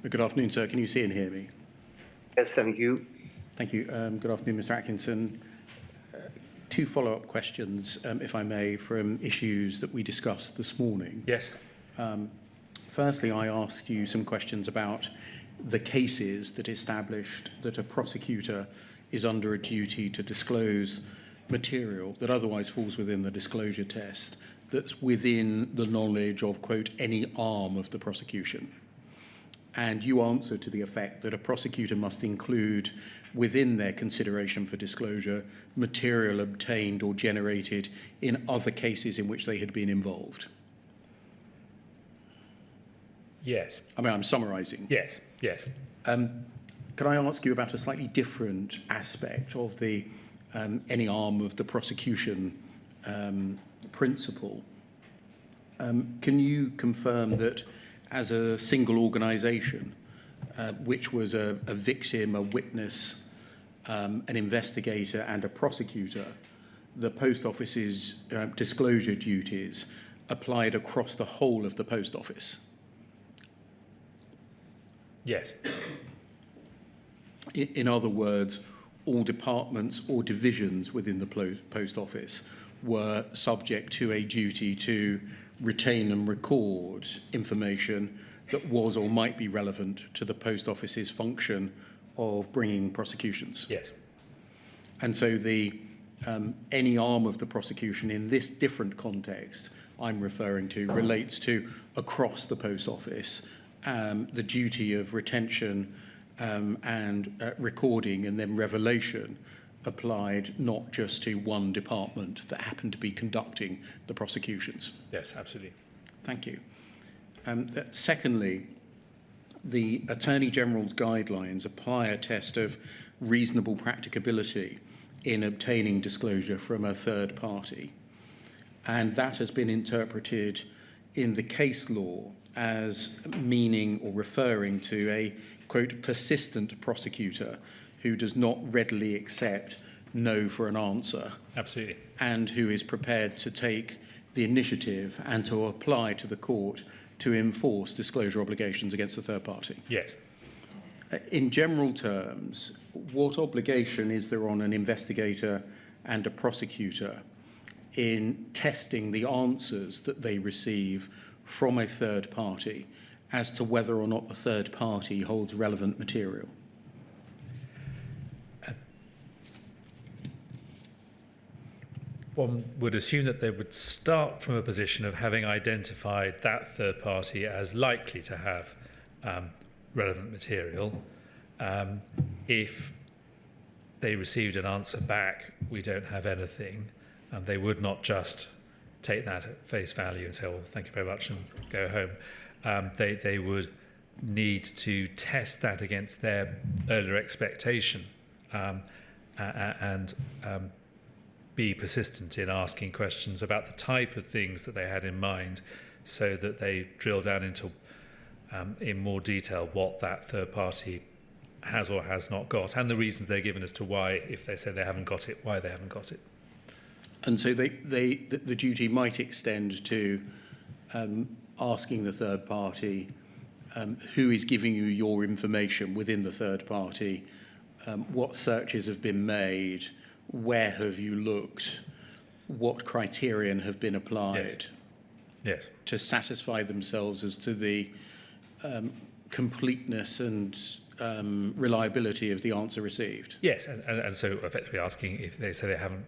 Good afternoon, sir. Can you see and hear me? Yes, thank you. Thank you. Good afternoon, Mr. Atkinson. Two follow-up questions, if I may, from issues that we discussed this morning. Yes. Firstly, I asked you some questions about the cases that established that a prosecutor is under a duty to disclose material that otherwise falls within the disclosure test that's within the knowledge of, quote, any arm of the prosecution. And you answered to the effect that a prosecutor must include within their consideration for disclosure material obtained or generated in other cases in which they had been involved. Yes. I mean, I'm summarising. Yes. Yes. Could I ask you about a slightly different aspect of the any arm of the prosecution principle? Can you confirm that as a single organisation, which was a victim, a witness, an investigator and a prosecutor, the Post Office's disclosure duties applied across the whole of the Post Office? Yes. In other words, all departments or divisions within the Post Office were subject to a duty to retain and record information that was or might be relevant to the Post Office's function of bringing prosecutions. Yes. And so the any arm of the prosecution in this different context I'm referring to relates to across the Post Office the duty of retention and recording and then revelation applied not just to one department that happened to be conducting the prosecutions. Yes, absolutely. Thank you. Secondly, the Attorney General's guidelines apply a test of reasonable practicability in obtaining disclosure from a third party. And that has been interpreted in the case law as meaning or referring to a, quote, persistent prosecutor who does not readily accept no for an answer. Absolutely. And who is prepared to take the initiative and to apply to the court to enforce disclosure obligations against a third party. Yes. In general terms, what obligation is there on an investigator and a prosecutor in testing the answers that they receive from a third party as to whether or not the third party holds relevant material? One would assume that they would start from a position of having identified that third party as likely to have relevant material. If they received an answer back, we don't have anything, they would not just take that at face value and say, well, thank you very much, and go home. They would need to test that against their earlier expectation and be persistent in asking questions about the type of things that they had in mind, so that they drill down into in more detail what that third party has or has not got, and the reasons they're given as to why, if they say they haven't got it, why they haven't got it. And so the duty might extend to asking the third party who is giving you your information within the third party, what searches have been made, where have you looked, what criterion have been applied Yes. to satisfy themselves as to the completeness and reliability of the answer received. Yes, and so effectively asking if they say they haven't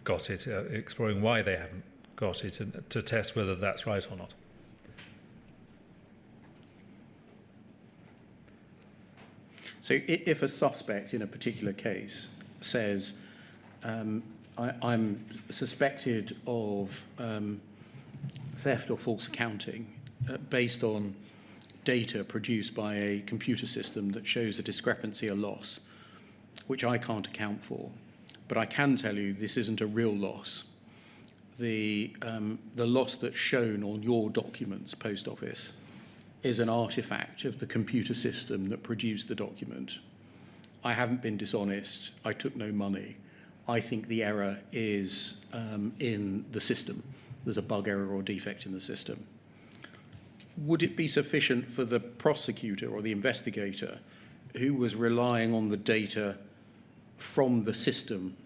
got it, exploring why they haven't got it, and to test whether that's right or not. So if a suspect in a particular case says, I'm suspected of theft or false accounting based on data produced by a computer system that shows a discrepancy, a loss, which I can't account for, but I can tell you this isn't a real loss. The loss that's shown on your documents, Post Office, is an artifact of the computer system that produced the document. I haven't been dishonest. I took no money. I think the error is in the system. There's a bug, error or defect in the system. would it be sufficient for the prosecutor or the investigator who was relying on the data from the system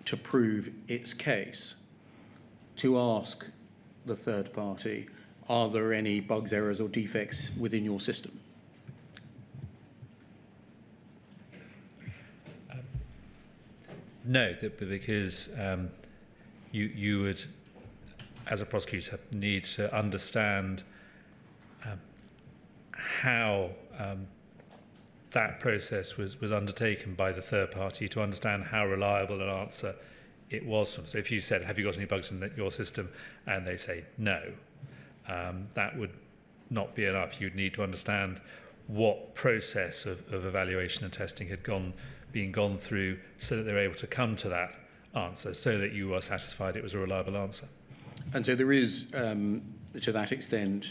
to prove its case to ask the third party, are there any bugs, errors or defects within your system? No, because you would, as a prosecutor, need to understand how that process was undertaken by the third party, to understand how reliable an answer it was from. So if you said, have you got any bugs in your system? And they say no, that would not be enough. You'd need to understand what process of evaluation and testing had been gone through so that they're able to come to that answer, so that you are satisfied it was a reliable answer. And so there is, to that extent,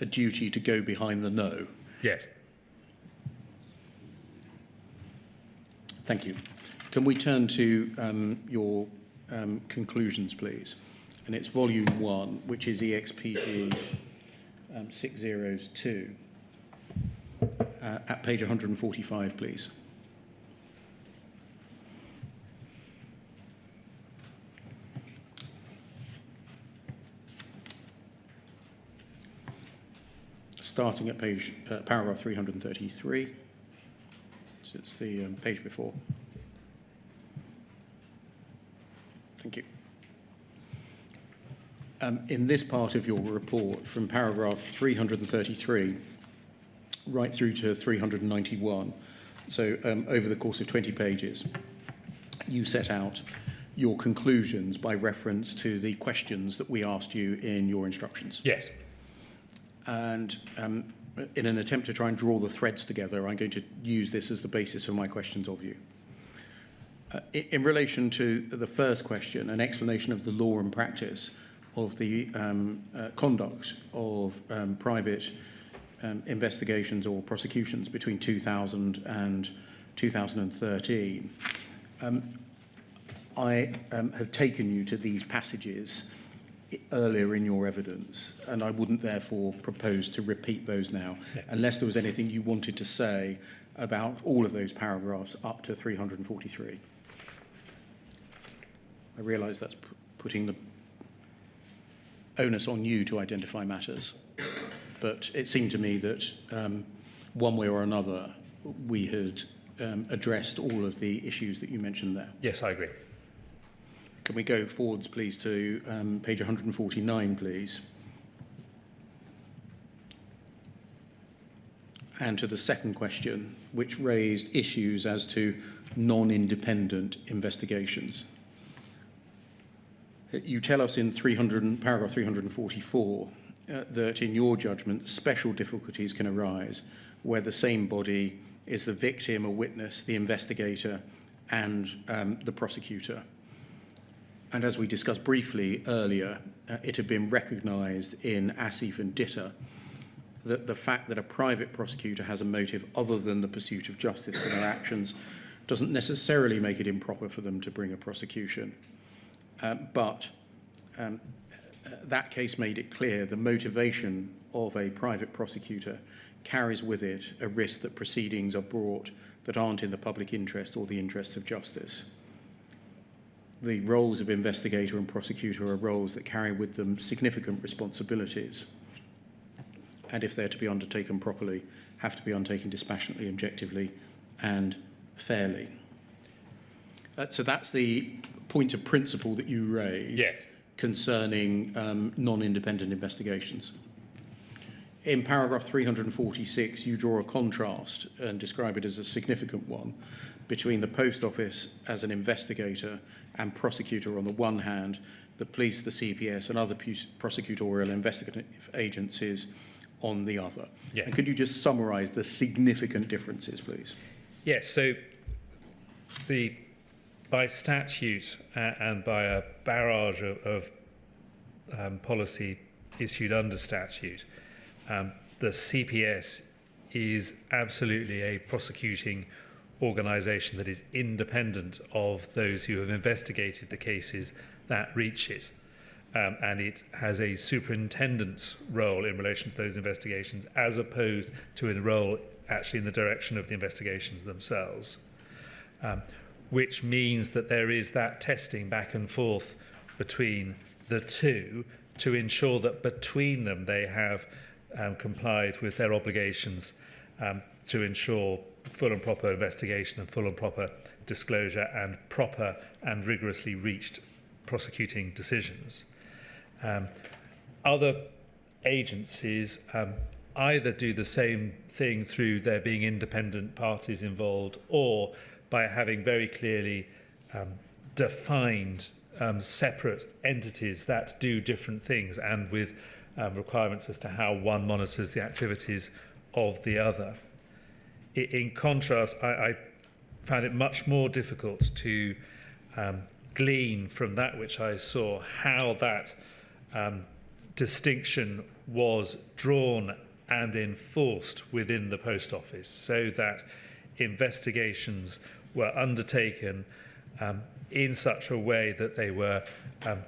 a duty to go behind the no. Yes. Thank you. Can we turn to your conclusions, please? And it's volume 1, which is EXPG 602, at page 145, please. Starting at paragraph 333. So it's the page before. Thank you. In this part of your report, from paragraph 333 right through to 391, so over the course of 20 pages, you set out your conclusions by reference to the questions that we asked you in your instructions. Yes. And in an attempt to try and draw the threads together, I'm going to use this as the basis for my questions of you. In relation to the first question, an explanation of the law and practice of the conduct of private investigations or prosecutions between 2000 and 2013, I have taken you to these passages earlier in your evidence, and I wouldn't therefore propose to repeat those now, unless there was anything you wanted to say about all of those paragraphs up to 343. I realise that's putting the onus on you to identify matters, but it seemed to me that one way or another we had addressed all of the issues that you mentioned there. Yes, I agree. Can we go forwards, please, to page 149, please? And to the second question, which raised issues as to non-independent investigations. You tell us in paragraph 344 that, in your judgment, special difficulties can arise where the same body is the victim, a witness, the investigator, and the prosecutor. And as we discussed briefly earlier, it had been recognised in Asif and Ditter that the fact that a private prosecutor has a motive other than the pursuit of justice for their actions doesn't necessarily make it improper for them to bring a prosecution. But that case made it clear the motivation of a private prosecutor carries with it a risk that proceedings are brought that aren't in the public interest or the interest of justice. The roles of investigator and prosecutor are roles that carry with them significant responsibilities, and if they're to be undertaken properly, have to be undertaken dispassionately, objectively, and fairly. So that's the point of principle that you raise. Yes. Concerning non-independent investigations. In paragraph 346, you draw a contrast and describe it as a significant one between the Post Office as an investigator and prosecutor on the one hand, the police, the CPS, and other prosecutorial investigative agencies on the other. Yes. And could you just summarise the significant differences, please? Yes, so by statute and by a barrage of policy issued under statute, the CPS is absolutely a prosecuting organisation that is independent of those who have investigated the cases that reach it. and it has a superintendent's role in relation to those investigations, as opposed to a role actually in the direction of the investigations themselves, which means that there is that testing back and forth between the two to ensure that between them they have complied with their obligations to ensure full and proper investigation and full and proper disclosure and proper and rigorously reached prosecuting decisions. Other agencies either do the same thing through there being independent parties involved, or by having very clearly defined separate entities that do different things, and with requirements as to how one monitors the activities of the other. In contrast, I found it much more difficult to glean from that which I saw how that distinction was drawn and enforced within the Post Office, so that investigations were undertaken in such a way that they were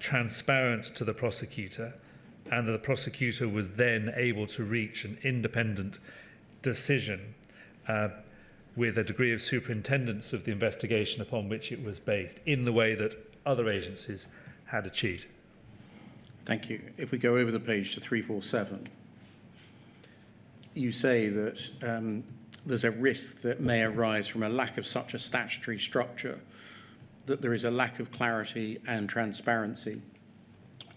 transparent to the prosecutor, and the prosecutor was then able to reach an independent decision with a degree of superintendence of the investigation upon which it was based, in the way that other agencies had achieved. Thank you. If we go over the page to 347, you say that there's a risk that may arise from a lack of such a statutory structure, that there is a lack of clarity and transparency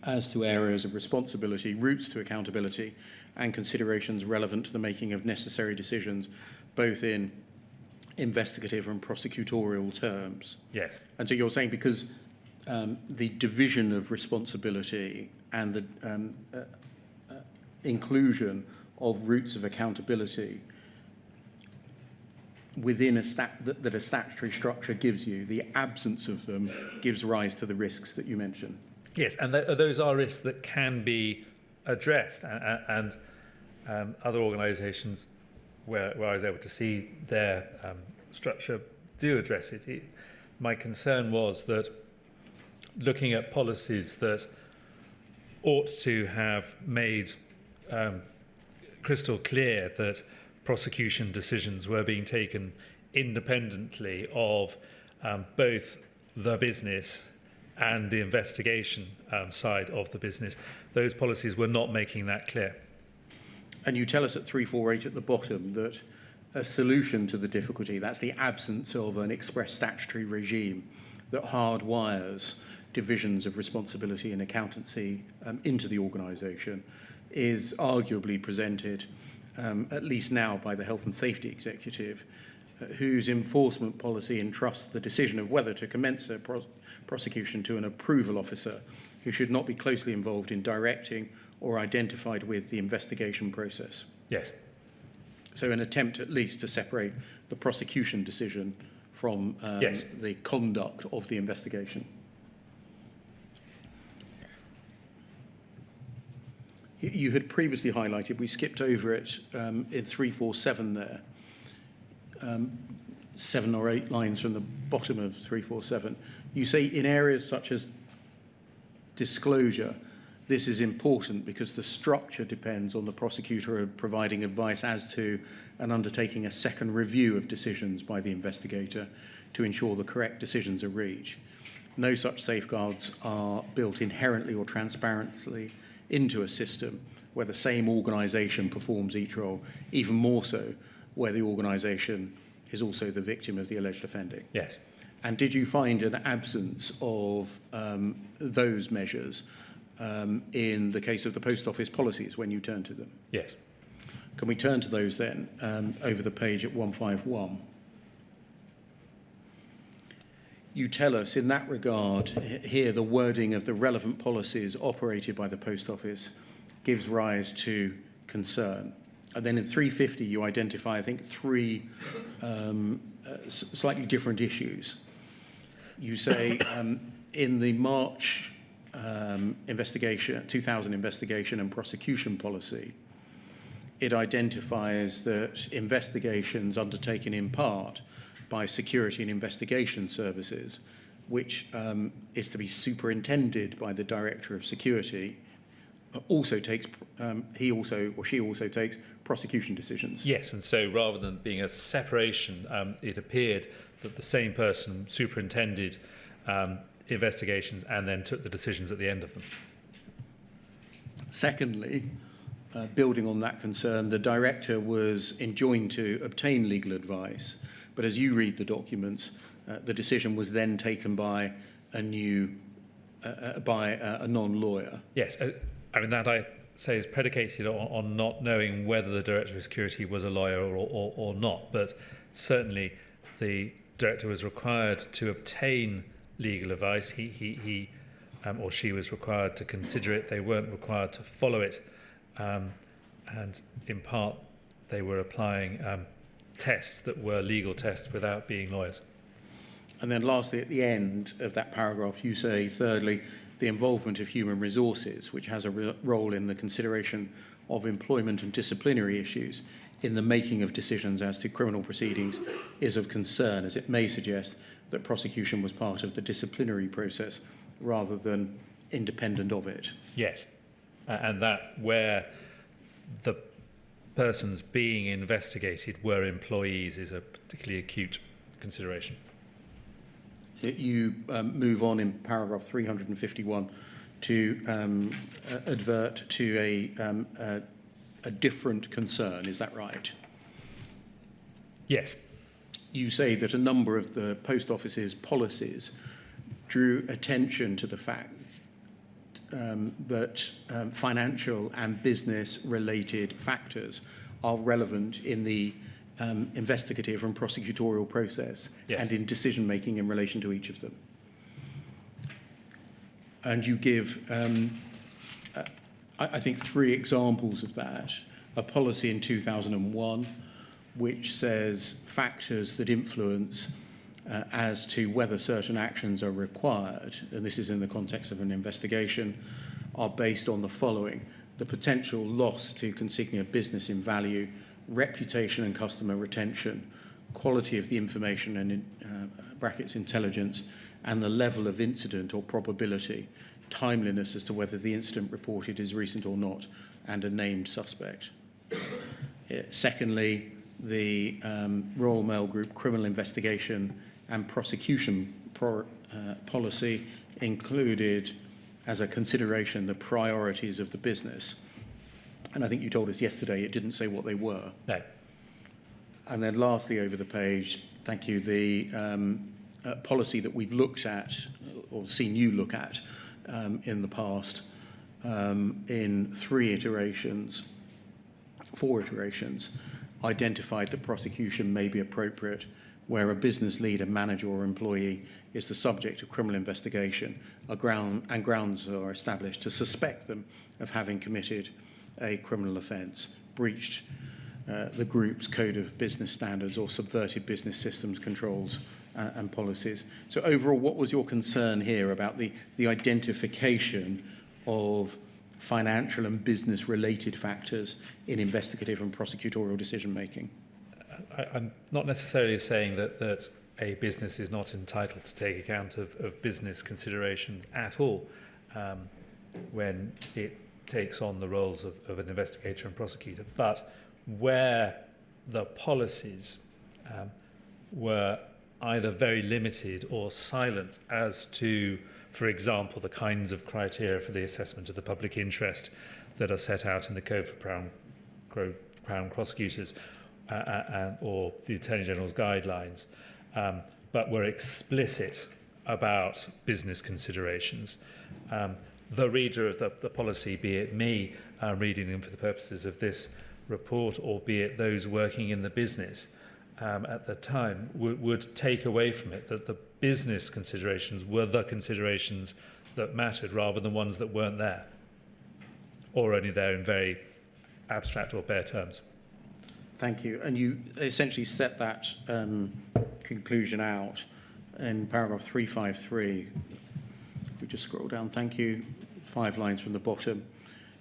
as to areas of responsibility, routes to accountability, and considerations relevant to the making of necessary decisions, both in investigative and prosecutorial terms. Yes. And so you're saying because the division of responsibility and the inclusion of routes of accountability within that a statutory structure gives you, the absence of them gives rise to the risks that you mentioned. Yes, and those are risks that can be addressed, and other organisations where I was able to see their structure do address it. My concern was that looking at policies that ought to have made crystal clear that prosecution decisions were being taken independently of both the business and the investigation side of the business, those policies were not making that clear. And you tell us at 348 at the bottom that a solution to the difficulty, that's the absence of an express statutory regime that hardwires divisions of responsibility and accountancy into the organisation, is arguably presented, at least now, by the Health and Safety Executive, whose enforcement policy entrusts the decision of whether to commence a prosecution to an approval officer who should not be closely involved in directing or identified with the investigation process. Yes. So an attempt at least to separate the prosecution decision from Yes. the conduct of the investigation. You had previously highlighted, we skipped over it in 347 there, 7 or 8 lines from the bottom of 347. You say in areas such as disclosure, this is important because the structure depends on the prosecutor providing advice as to and undertaking a second review of decisions by the investigator to ensure the correct decisions are reached. No such safeguards are built inherently or transparently into a system where the same organisation performs each role, even more so where the organisation is also the victim of the alleged offending. Yes. And did you find an absence of those measures in the case of the Post Office policies when you turned to them? Yes. Can we turn to those then over the page at 151? You tell us in that regard, here the wording of the relevant policies operated by the Post Office gives rise to concern. And then in 350 you identify, I think, 3 slightly different issues. You say in the March 2000 investigation and prosecution policy, it identifies that investigations undertaken in part by security and investigation services which is to be superintended by the Director of Security, also takes, he also or she also takes prosecution decisions. Yes, and so rather than being a separation, it appeared that the same person superintended investigations and then took the decisions at the end of them. Secondly, building on that concern, the Director was enjoined to obtain legal advice, but as you read the documents, the decision was then taken by a non-lawyer. Yes, I mean that I say is predicated on not knowing whether the Director of Security was a lawyer or not, but certainly the Director was required to obtain legal advice. He or she was required to consider it. They weren't required to follow it, and in part they were applying tests that were legal tests without being lawyers. And then lastly, at the end of that paragraph, you say, thirdly, the involvement of human resources, which has a role in the consideration of employment and disciplinary issues in the making of decisions as to criminal proceedings, is of concern, as it may suggest that prosecution was part of the disciplinary process rather than independent of it. Yes, and that where the persons being investigated were employees is a particularly acute consideration. You move on in paragraph 351 to advert to a different concern, is that right? Yes. You say that a number of the Post Office's policies drew attention to the fact that financial and business-related factors are relevant in the investigative and prosecutorial process, yes, and in decision-making in relation to each of them. And you give, I think, 3 examples of that. A policy in 2001, which says factors that influence as to whether certain actions are required, and this is in the context of an investigation, are based on the following: the potential loss to consignia business in value, reputation and customer retention, quality of the information and brackets intelligence, and the level of incident or probability, timeliness as to whether the incident reported is recent or not, and a named suspect. Secondly, the Royal Mail Group criminal investigation and prosecution policy included as a consideration the priorities of the business. And I think you told us yesterday it didn't say what they were. No. And then lastly over the page, thank you, the policy that we've looked at or seen you look at in the past in 4 iterations, identified that prosecution may be appropriate where a business leader, manager or employee is the subject of criminal investigation and grounds are established to suspect them of having committed a criminal offence, breached the group's code of business standards or subverted business systems, controls and policies. So overall, what was your concern here about the identification of financial and business-related factors in investigative and prosecutorial decision-making? I'm not necessarily saying that a business is not entitled to take account of business considerations at all when it takes on the roles of an investigator and prosecutor, but where the policies were either very limited or silent as to, for example, the kinds of criteria for the assessment of the public interest that are set out in the Code for Crown Prosecutors or the Attorney General's guidelines, but were explicit about business considerations. The reader of the policy, be it me reading them for the purposes of this report, or be it those working in the business at the time, would take away from it that the business considerations were the considerations that mattered rather than ones that weren't there, or only there in very abstract or bare terms. Thank you. And you essentially set that conclusion out in paragraph 353. We just scroll down, thank you, 5 lines from the bottom.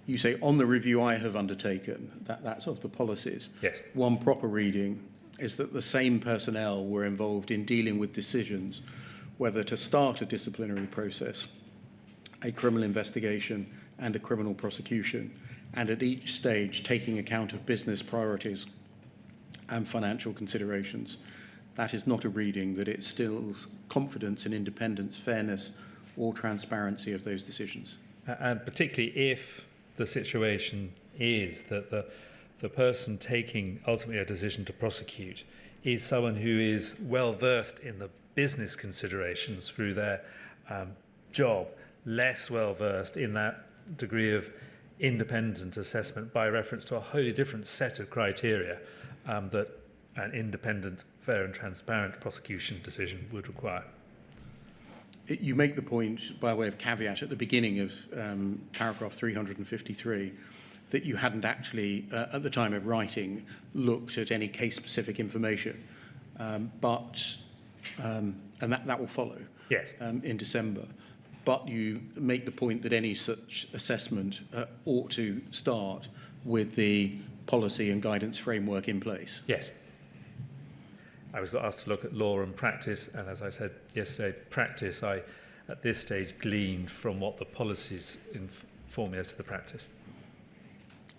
You say, on the review I have undertaken, that's of the policies. Yes. One proper reading is that the same personnel were involved in dealing with decisions whether to start a disciplinary process, a criminal investigation and a criminal prosecution, and at each stage taking account of business priorities and financial considerations. That is not a reading that instills confidence in independence, fairness or transparency of those decisions. And particularly if the situation is that the person taking ultimately a decision to prosecute is someone who is well versed in the business considerations through their job, less well versed in that degree of independent assessment by reference to a wholly different set of criteria that an independent, fair and transparent prosecution decision would require. You make the point, by way of caveat, at the beginning of paragraph 353, that you hadn't actually, at the time of writing, looked at any case-specific information, and that will follow. Yes. In December. But you make the point that any such assessment ought to start with the policy and guidance framework in place. Yes. I was asked to look at law and practice, and as I said yesterday, practice I, at this stage, gleaned from what the policies inform me as to the practice.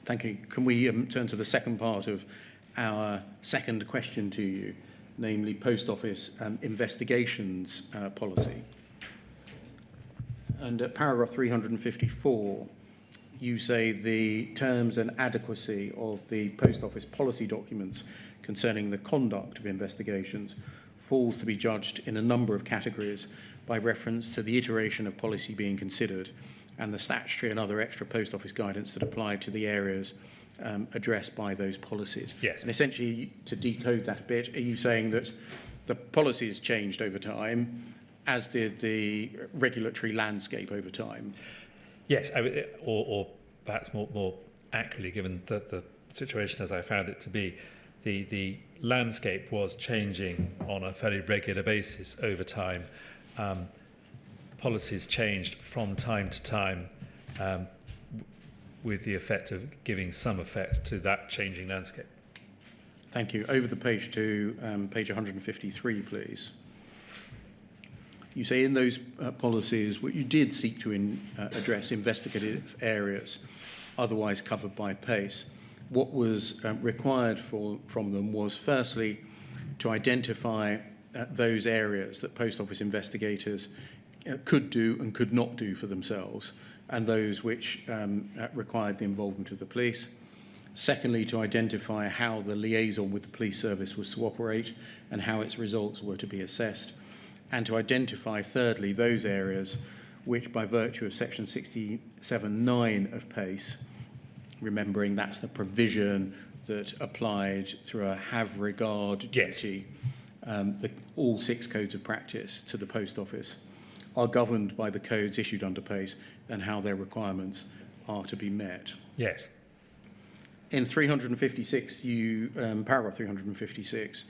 Thank you. Can we turn to the second part of our second question to you, namely Post Office investigations policy? And at paragraph 354, you say the terms and adequacy of the Post Office policy documents concerning the conduct of investigations falls to be judged in a number of categories by reference to the iteration of policy being considered and the statutory and other extra Post Office guidance that apply to the areas addressed by those policies. Yes. And essentially, to decode that a bit, are you saying that the policy has changed over time, as did the regulatory landscape over time? Yes, or perhaps more accurately, given the situation as I found it to be, the landscape was changing on a fairly regular basis over time. Policies changed from time to time with the effect of giving some effect to that changing landscape. Thank you. Over the page to page 153, please. You say in those policies what you did seek to address investigative areas otherwise covered by PACE. What was required from them was firstly to identify those areas that Post Office investigators could do and could not do for themselves, and those which required the involvement of the police. Secondly, to identify how the liaison with the police service was to operate and how its results were to be assessed. And to identify, thirdly, those areas which, by virtue of section 67(9) of PACE, remembering that's the provision that applied through a have regard duty, all 6 codes of practice to the Post Office, are governed by the codes issued under PACE and how their requirements are to be met. Yes. In 356, paragraph 356,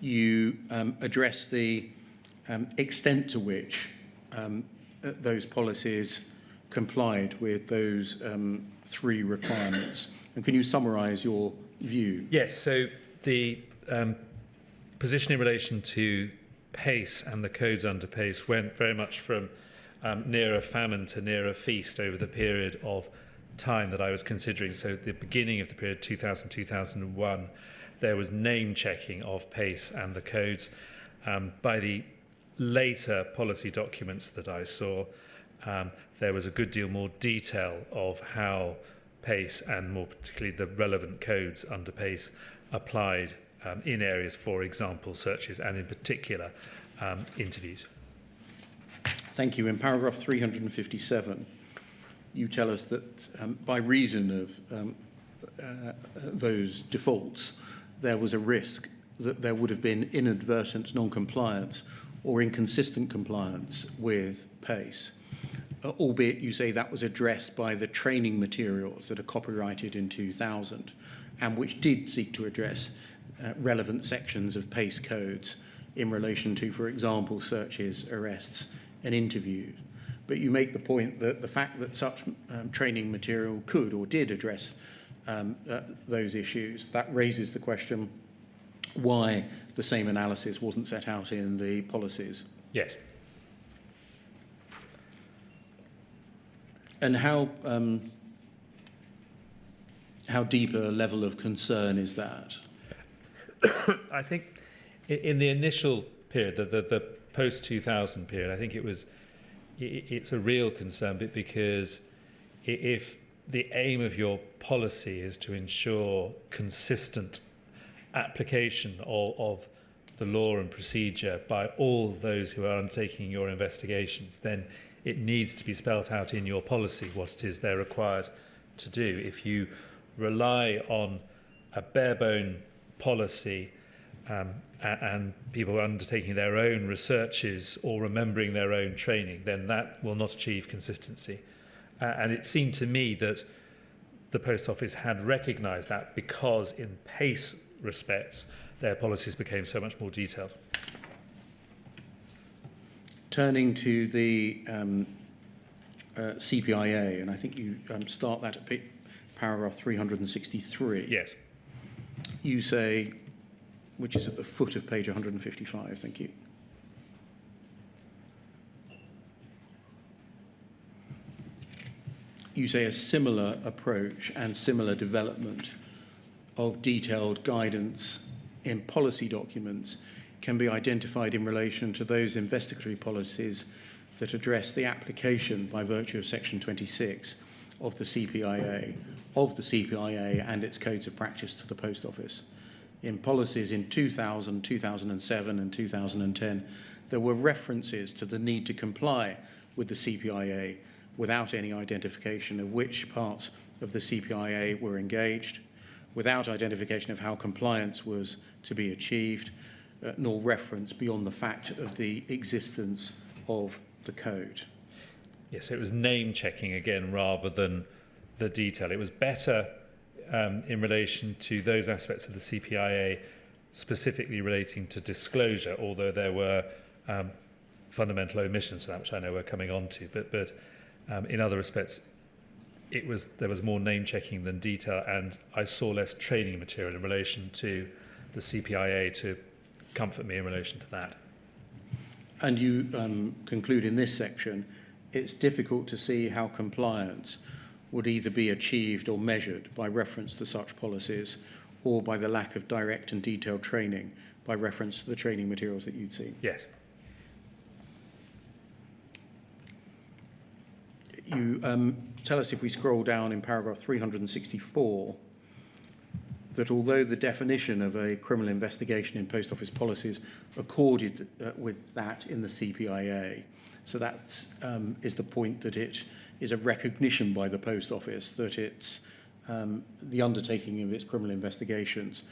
you address the extent to which those policies complied with those 3 requirements. And can you summarise your view? Yes, so the position in relation to PACE and the codes under PACE went very much from nearer famine to nearer feast over the period of time that I was considering. So the beginning of the period 2000-2001, there was name checking of PACE and the codes. By the later policy documents that I saw, there was a good deal more detail of how PACE and more particularly the relevant codes under PACE applied in areas, for example, searches and in particular interviews. Thank you. In paragraph 357, you tell us that by reason of those defaults, there was a risk that there would have been inadvertent non-compliance or inconsistent compliance with PACE, albeit you say that was addressed by the training materials that are copyrighted in 2000 and which did seek to address relevant sections of PACE codes in relation to, for example, searches, arrests and interviews. But you make the point that the fact that such training material could or did address those issues, that raises the question why the same analysis wasn't set out in the policies. Yes. And how deep a level of concern is that? I think in the initial period, the post-2000 period, I think it's a real concern because if the aim of your policy is to ensure consistent application of the law and procedure by all those who are undertaking your investigations, then it needs to be spelt out in your policy what it is they're required to do. If you rely on a bare-bone policy and people undertaking their own researches or remembering their own training, then that will not achieve consistency. And it seemed to me that the Post Office had recognised that because in PACE respects, their policies became so much more detailed. Turning to the CPIA, and I think you start that at paragraph 363. Yes. You say, which is at the foot of page 155, thank you. You say a similar approach and similar development of detailed guidance in policy documents can be identified in relation to those investigatory policies that address the application by virtue of section 26 of the CPIA and its codes of practice to the Post Office. In policies in 2000, 2007 and 2010, there were references to the need to comply with the CPIA without any identification of which parts of the CPIA were engaged, without identification of how compliance was to be achieved, nor reference beyond the fact of the existence of the code. Yes, it was name checking again rather than the detail. It was better in relation to those aspects of the CPIA specifically relating to disclosure, although there were fundamental omissions to that, which I know we're coming on to. But in other respects, there was more name checking than detail, and I saw less training material in relation to the CPIA to comfort me in relation to that. And you conclude in this section, it's difficult to see how compliance would either be achieved or measured by reference to such policies or by the lack of direct and detailed training by reference to the training materials that you'd seen. Yes. You tell us, if we scroll down in paragraph 364, that although the definition of a criminal investigation in Post Office policies accorded with that in the CPIA, so that is the point that it is a recognition by the Post Office that it's the undertaking of its criminal investigations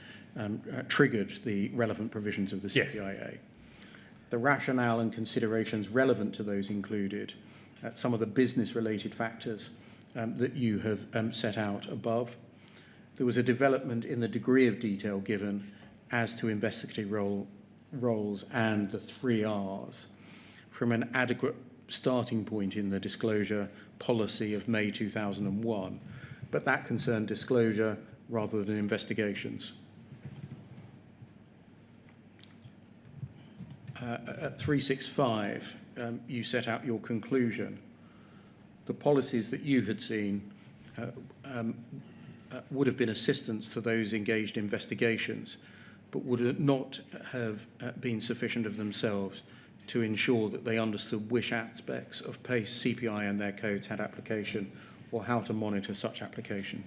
triggered the relevant provisions of the CPIA. Yes. The rationale and considerations relevant to those included some of the business-related factors that you have set out above. There was a development in the degree of detail given as to investigative roles and the 3 Rs from an adequate starting point in the disclosure policy of May 2001, but that concerned disclosure rather than investigations. At 365, you set out your conclusion. The policies that you had seen would have been assistance to those engaged in investigations, but would not have been sufficient of themselves to ensure that they understood which aspects of PACE, CPI and their codes had application or how to monitor such application.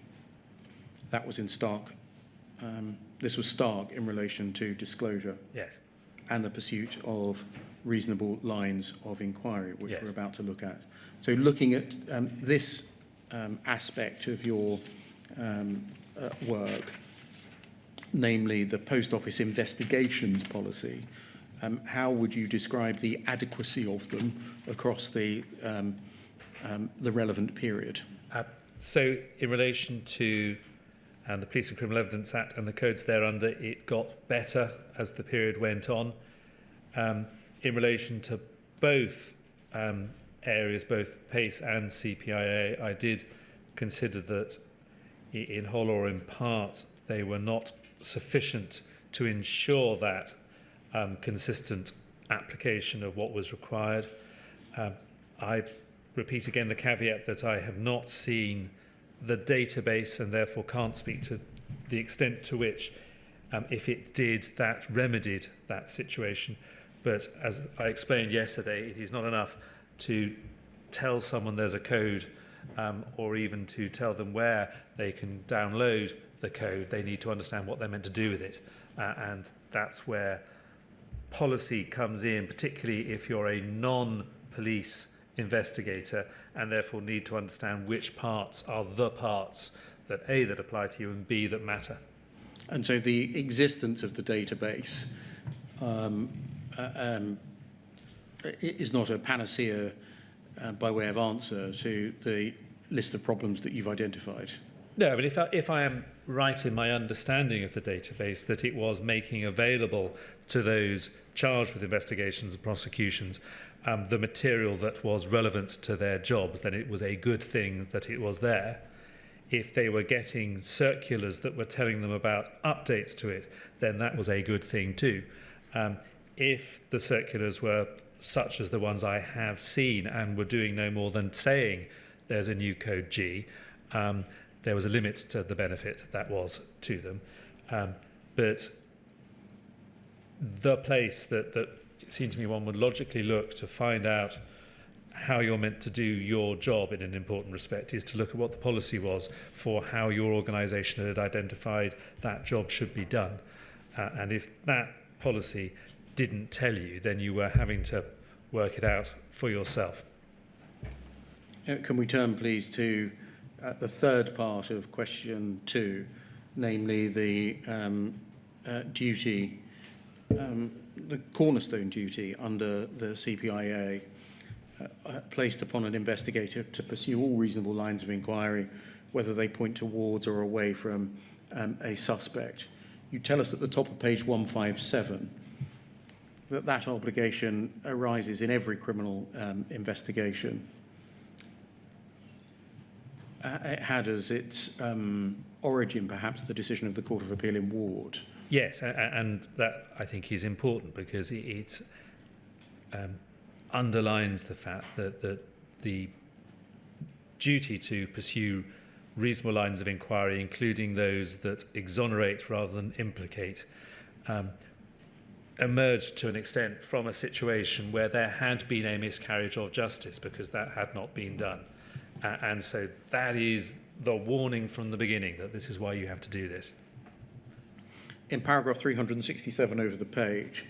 That was in stark, this was stark in relation to disclosure. Yes. And the pursuit of reasonable lines of inquiry, which yes. we're about to look at. So looking at this aspect of your work, namely the Post Office investigations policy, how would you describe the adequacy of them across the relevant period? So in relation to the Police and Criminal Evidence Act and the codes thereunder, it got better as the period went on. In relation to both areas, both PACE and CPIA, I did consider that in whole or in part they were not sufficient to ensure that consistent application of what was required. I repeat again the caveat that I have not seen the database and therefore can't speak to the extent to which, if it did, that remedied that situation. But as I explained yesterday, it is not enough to tell someone there's a code or even to tell them where they can download the code. They need to understand what they're meant to do with it. And that's where policy comes in, particularly if you're a non-police investigator and therefore need to understand which parts are the parts that A, that apply to you, and B, that matter. And so the existence of the database is not a panacea by way of answer to the list of problems that you've identified. No, but if I am right in my understanding of the database, that it was making available to those charged with investigations and prosecutions the material that was relevant to their jobs, then it was a good thing that it was there. If they were getting circulars that were telling them about updates to it, then that was a good thing too. If the circulars were such as the ones I have seen and were doing no more than saying there's a new code G, there was a limit to the benefit that was to them. But the place that it seemed to me one would logically look to find out how you're meant to do your job in an important respect is to look at what the policy was for how your organisation had identified that job should be done. And if that policy didn't tell you, then you were having to work it out for yourself. Can we turn, please, to the third part of question 2, namely the duty, the cornerstone duty under the CPIA placed upon an investigator to pursue all reasonable lines of inquiry, whether they point towards or away from a suspect. You tell us at the top of page 157 that obligation arises in every criminal investigation. It had as its origin, perhaps, the decision of the Court of Appeal in Ward. Yes, and that I think is important because it underlines the fact that the duty to pursue reasonable lines of inquiry, including those that exonerate rather than implicate, emerged to an extent from a situation where there had been a miscarriage of justice because that had not been done. And so that is the warning from the beginning that this is why you have to do this. In paragraph 367 over the page,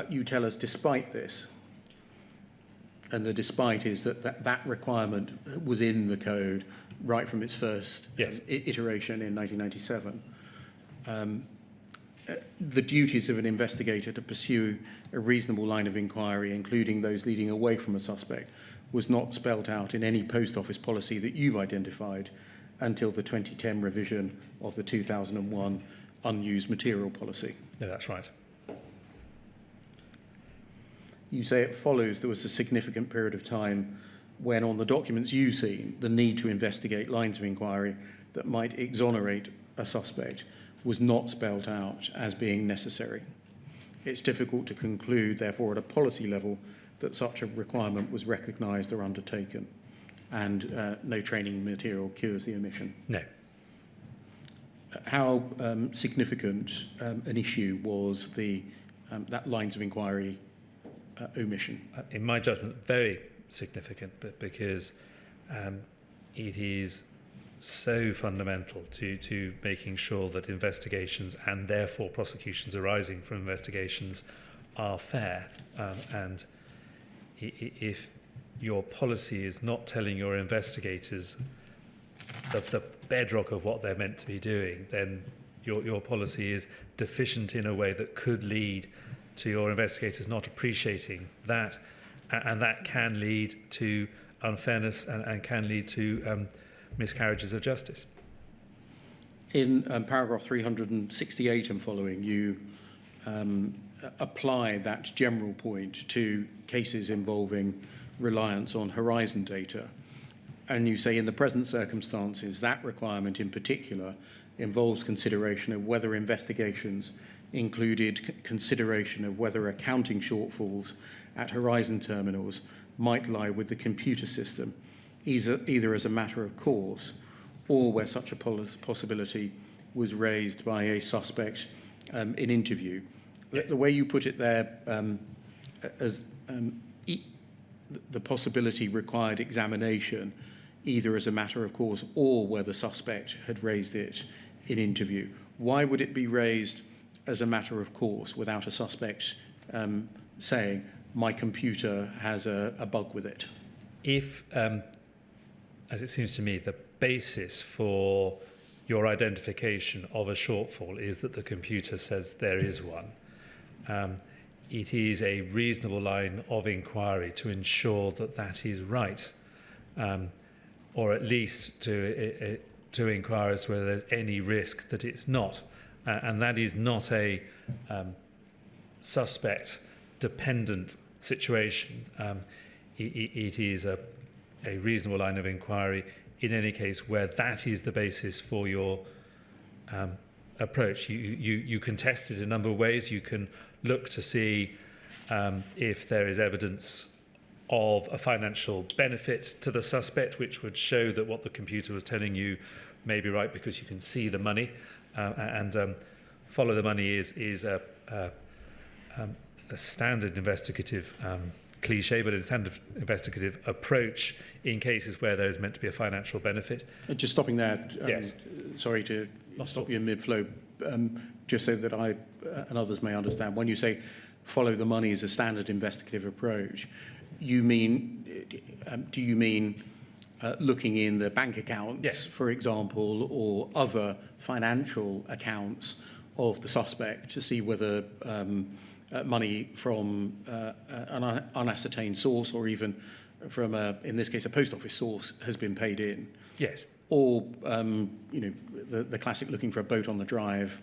you tell us despite this, and the despite is that requirement was in the code right from its first iteration in 1997. The duties of an investigator to pursue a reasonable line of inquiry, including those leading away from a suspect, was not spelled out in any post office policy that you've identified until the 2010 revision of the 2001 unused material policy. No, that's right. You say it follows there was a significant period of time when, on the documents you've seen, the need to investigate lines of inquiry that might exonerate a suspect was not spelled out as being necessary. It's difficult to conclude, therefore, at a policy level, that such a requirement was recognised or undertaken, and no training material cures the omission. No. How significant an issue was that lines of inquiry omission? In my judgment, very significant, but because it is so fundamental to making sure that investigations and therefore prosecutions arising from investigations are fair. And if your policy is not telling your investigators the bedrock of what they're meant to be doing, then your policy is deficient in a way that could lead to your investigators not appreciating that, and that can lead to unfairness and can lead to miscarriages of justice. In paragraph 368 and following, you apply that general point to cases involving reliance on horizon data. And you say, in the present circumstances, that requirement in particular involves consideration of whether investigations included consideration of whether accounting shortfalls at Horizon terminals might lie with the computer system, either as a matter of course or where such a possibility was raised by a suspect in interview. The way you put it there, as the possibility required examination, either as a matter of course or where the suspect had raised it in interview. Why would it be raised as a matter of course without a suspect saying, my computer has a bug with it? If, as it seems to me, the basis for your identification of a shortfall is that the computer says there is one, it is a reasonable line of inquiry to ensure that that is right, or at least to inquire as to whether there's any risk that it's not. And that is not a suspect-dependent situation. It is a reasonable line of inquiry in any case where that is the basis for your approach. You can test it a number of ways. You can look to see if there is evidence of a financial benefit to the suspect, which would show that what the computer was telling you may be right because you can see the money. And follow the money is a standard investigative cliche, but a standard investigative approach in cases where there is meant to be a financial benefit. Just stopping there, yes. Sorry to stop you in mid-flow, just so that I and others may understand. When you say follow the money as a standard investigative approach, you mean, do you mean looking in the bank accounts, yes, for example, or other financial accounts of the suspect to see whether money from an unascertained source or even from, in this case, a post office source has been paid in? Yes. Or, the classic looking for a boat on the drive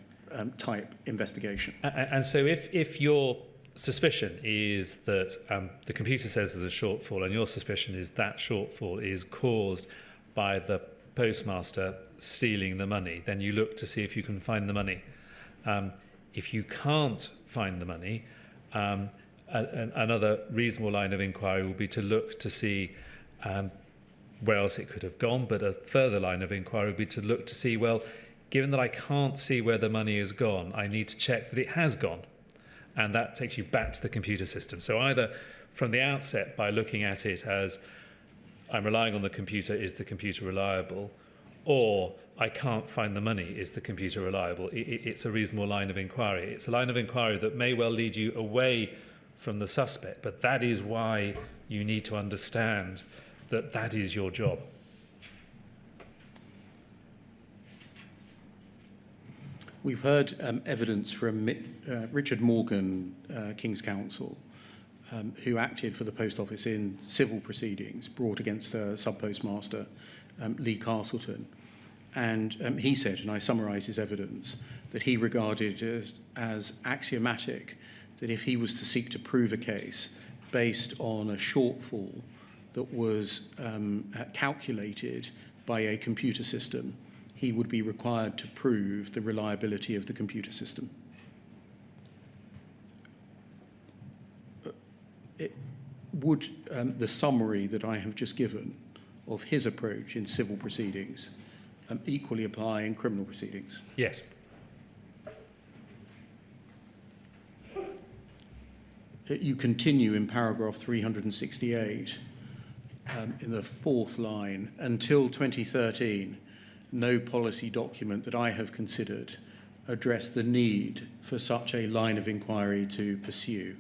type investigation. And so if your suspicion is that the computer says there's a shortfall and your suspicion is that shortfall is caused by the postmaster stealing the money, then you look to see if you can find the money. If you can't find the money, another reasonable line of inquiry will be to look to see where else it could have gone, but a further line of inquiry would be to look to see, well, given that I can't see where the money has gone, I need to check that it has gone. And that takes you back to the computer system. So either from the outset, by looking at it as I'm relying on the computer, is the computer reliable? Or I can't find the money, is the computer reliable? It's a reasonable line of inquiry. It's a line of inquiry that may well lead you away from the suspect, but that is why you need to understand that that is your job. We've heard evidence from Richard Morgan, King's Counsel, who acted for the Post Office in civil proceedings brought against sub-postmaster Lee Castleton. And he said, and I summarise his evidence, that he regarded it as axiomatic that if he was to seek to prove a case based on a shortfall that was calculated by a computer system, he would be required to prove the reliability of the computer system. Would the summary that I have just given of his approach in civil proceedings equally apply in criminal proceedings? Yes. You continue in paragraph 368 in the fourth line, until 2013, no policy document that I have considered addressed the need for such a line of inquiry to pursue.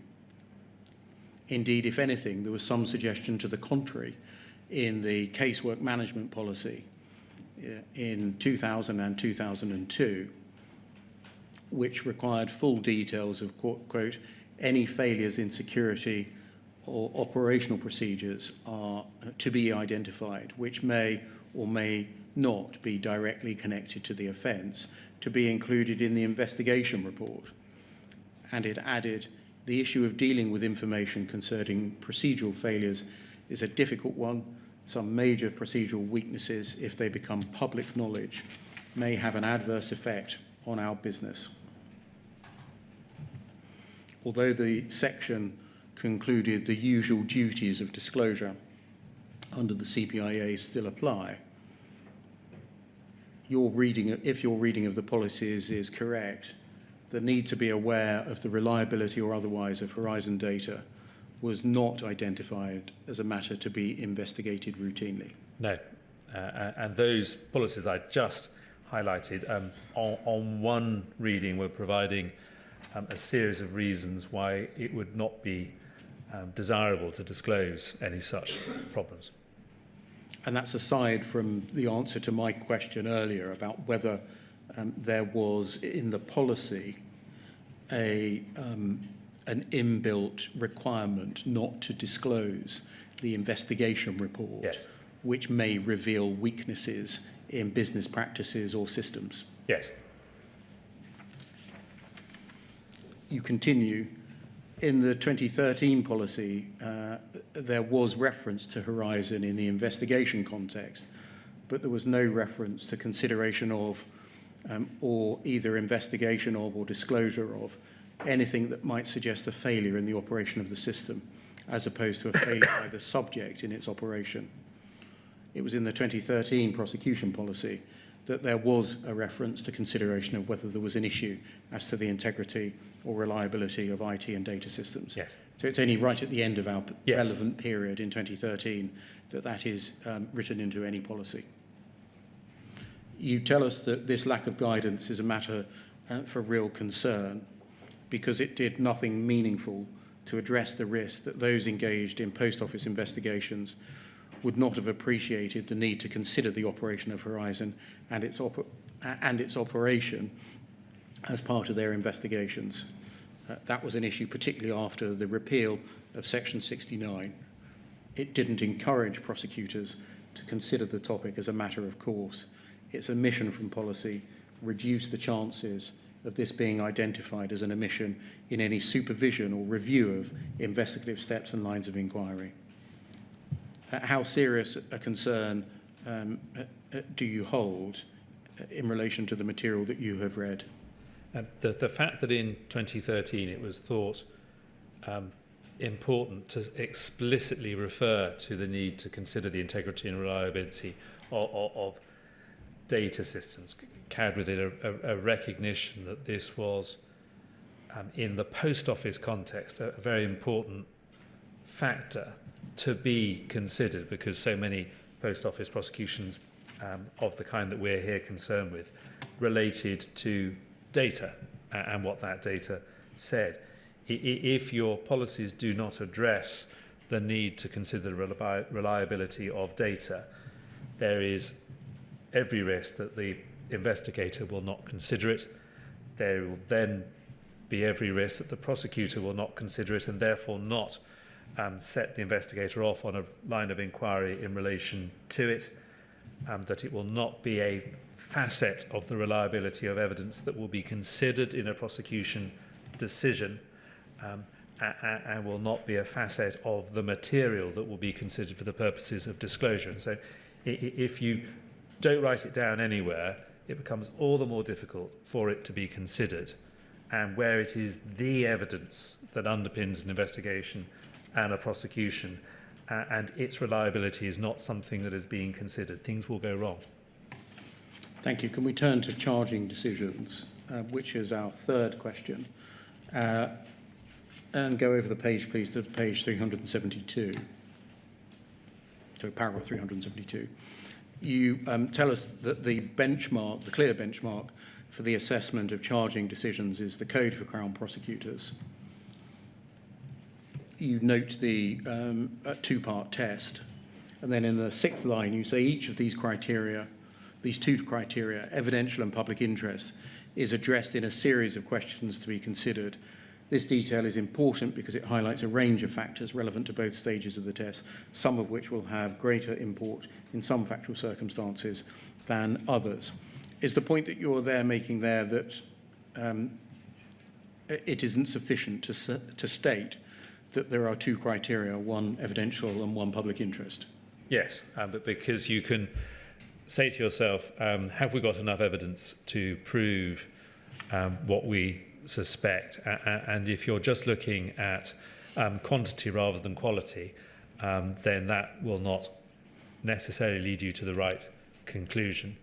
Indeed, if anything, there was some suggestion to the contrary in the casework management policy in 2000 and 2002, which required full details of, quote, any failures in security or operational procedures are to be identified, which may or may not be directly connected to the offence, to be included in the investigation report. And it added, the issue of dealing with information concerning procedural failures is a difficult one. Some major procedural weaknesses, if they become public knowledge, may have an adverse effect on our business. although the section concluded the usual duties of disclosure under the CPIA still apply, if your reading of the policies is correct, the need to be aware of the reliability or otherwise of Horizon data was not identified as a matter to be investigated routinely. No, and those policies I just highlighted on one reading were providing a series of reasons why it would not be desirable to disclose any such problems. And that's aside from the answer to my question earlier about whether there was in the policy an inbuilt requirement not to disclose the investigation report, Yes. which may reveal weaknesses in business practices or systems. Yes. You continue. In the 2013 policy, there was reference to Horizon in the investigation context, but there was no reference to consideration of or either investigation of or disclosure of anything that might suggest a failure in the operation of the system, as opposed to a failure by the subject in its operation. It was in the 2013 prosecution policy that there was a reference to consideration of whether there was an issue as to the integrity or reliability of IT and data systems. Yes. So it's only right at the end of our Yes. relevant period in 2013 that is written into any policy. You tell us that this lack of guidance is a matter for real concern because it did nothing meaningful to address the risk that those engaged in post office investigations would not have appreciated the need to consider the operation of Horizon and its operation as part of their investigations. That was an issue particularly after the repeal of Section 69. It didn't encourage prosecutors to consider the topic as a matter of course. Its omission from policy reduced the chances of this being identified as an omission in any supervision or review of investigative steps and lines of inquiry. How serious a concern do you hold in relation to the material that you have read? The fact that in 2013 it was thought important to explicitly refer to the need to consider the integrity and reliability of data systems carried with it a recognition that this was, in the post office context, a very important factor to be considered because so many post office prosecutions of the kind that we're here concerned with related to data and what that data said. If your policies do not address the need to consider the reliability of data, there is every risk that the investigator will not consider it. There will then be every risk that the prosecutor will not consider it and therefore not set the investigator off on a line of inquiry in relation to it, that it will not be a facet of the reliability of evidence that will be considered in a prosecution decision, and will not be a facet of the material that will be considered for the purposes of disclosure. And so if you don't write it down anywhere, it becomes all the more difficult for it to be considered. And where it is the evidence that underpins an investigation and a prosecution, and its reliability is not something that is being considered, things will go wrong. Thank you. Can we turn to charging decisions, which is our third question, and go over the page, please, to page 372. So paragraph 372. You tell us that the benchmark, the clear benchmark for the assessment of charging decisions is the Code for Crown Prosecutors. You note the two-part test, and then in the sixth line you say each of these criteria, these two criteria, evidential and public interest, is addressed in a series of questions to be considered. This detail is important because it highlights a range of factors relevant to both stages of the test, some of which will have greater import in some factual circumstances than others. Is the point that you're making there that it isn't sufficient to state that there are two criteria, one evidential and one public interest? Yes, but because you can say to yourself, have we got enough evidence to prove what we suspect. And if you're just looking at quantity rather than quality, then that will not necessarily lead you to the right conclusion.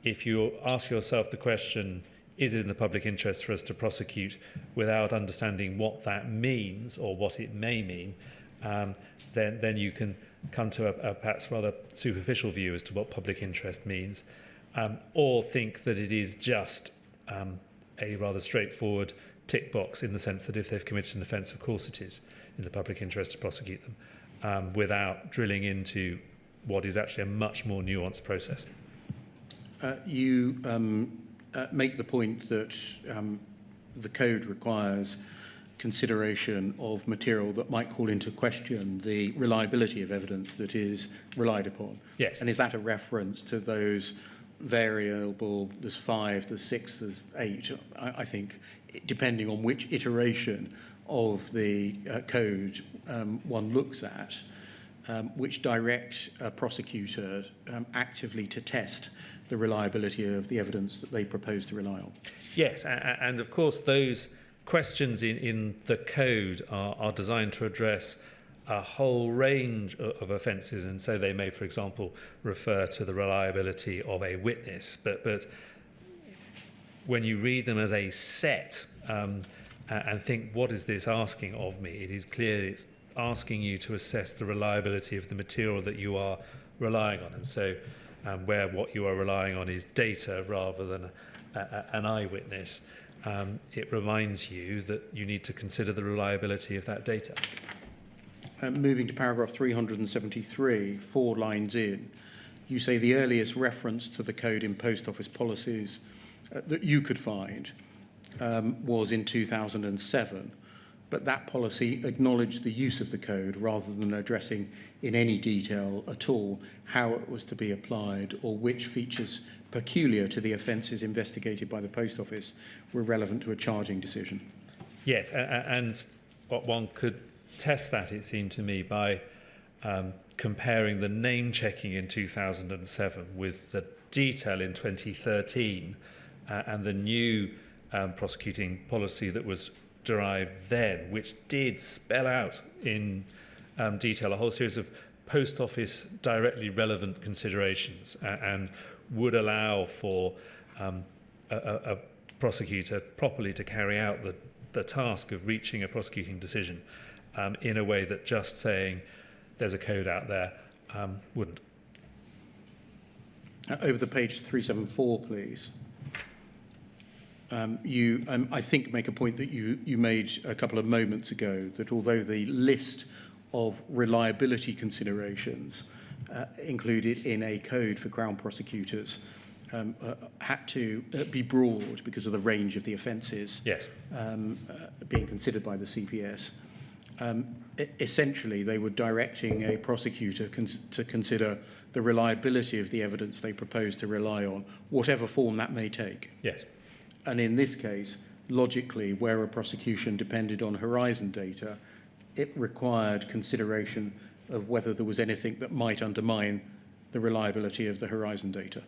If you ask yourself the question, is it in the public interest for us to prosecute without understanding what that means or what it may mean, then you can come to a perhaps rather superficial view as to what public interest means, or think that it is just a rather straightforward tick box, in the sense that if they've committed an offence, of course it is in the public interest to prosecute them, without drilling into what is actually a much more nuanced process. You make the point that the code requires consideration of material that might call into question the reliability of evidence that is relied upon. Yes. And is that a reference to those variable, there's 5, there's 6, there's 8, I think, depending on which iteration of the code one looks at, which direct a prosecutor actively to test the reliability of the evidence that they propose to rely on? Yes, and of course those questions in the code are designed to address a whole range of offences, and so they may, for example, refer to the reliability of a witness. But when you read them as a set and think, what is this asking of me? It is clear it's asking you to assess the reliability of the material that you are relying on. And so where what you are relying on is data rather than an eyewitness, it reminds you that you need to consider the reliability of that data. Moving to paragraph 373, 4 lines in, you say the earliest reference to the code in post office policies that you could find was in 2007, but that policy acknowledged the use of the code rather than addressing in any detail at all how it was to be applied or which features peculiar to the offences investigated by the post office were relevant to a charging decision. Yes, and what one could test that, it seemed to me, by comparing the name checking in 2007 with the detail in 2013 and the new prosecuting policy that was derived then, which did spell out in detail a whole series of post office directly relevant considerations and would allow for a prosecutor properly to carry out the task of reaching a prosecuting decision in a way that just saying there's a code out there wouldn't. Over the page 374, please. You, I think, make a point that you made a couple of moments ago, that although the list of reliability considerations included in a code for Crown prosecutors had to be broad because of the range of the offences Yes. Being considered by the CPS. Essentially, they were directing a prosecutor to consider the reliability of the evidence they propose to rely on, whatever form that may take. Yes. And in this case, logically, where a prosecution depended on horizon data, it required consideration of whether there was anything that might undermine the reliability of the horizon data.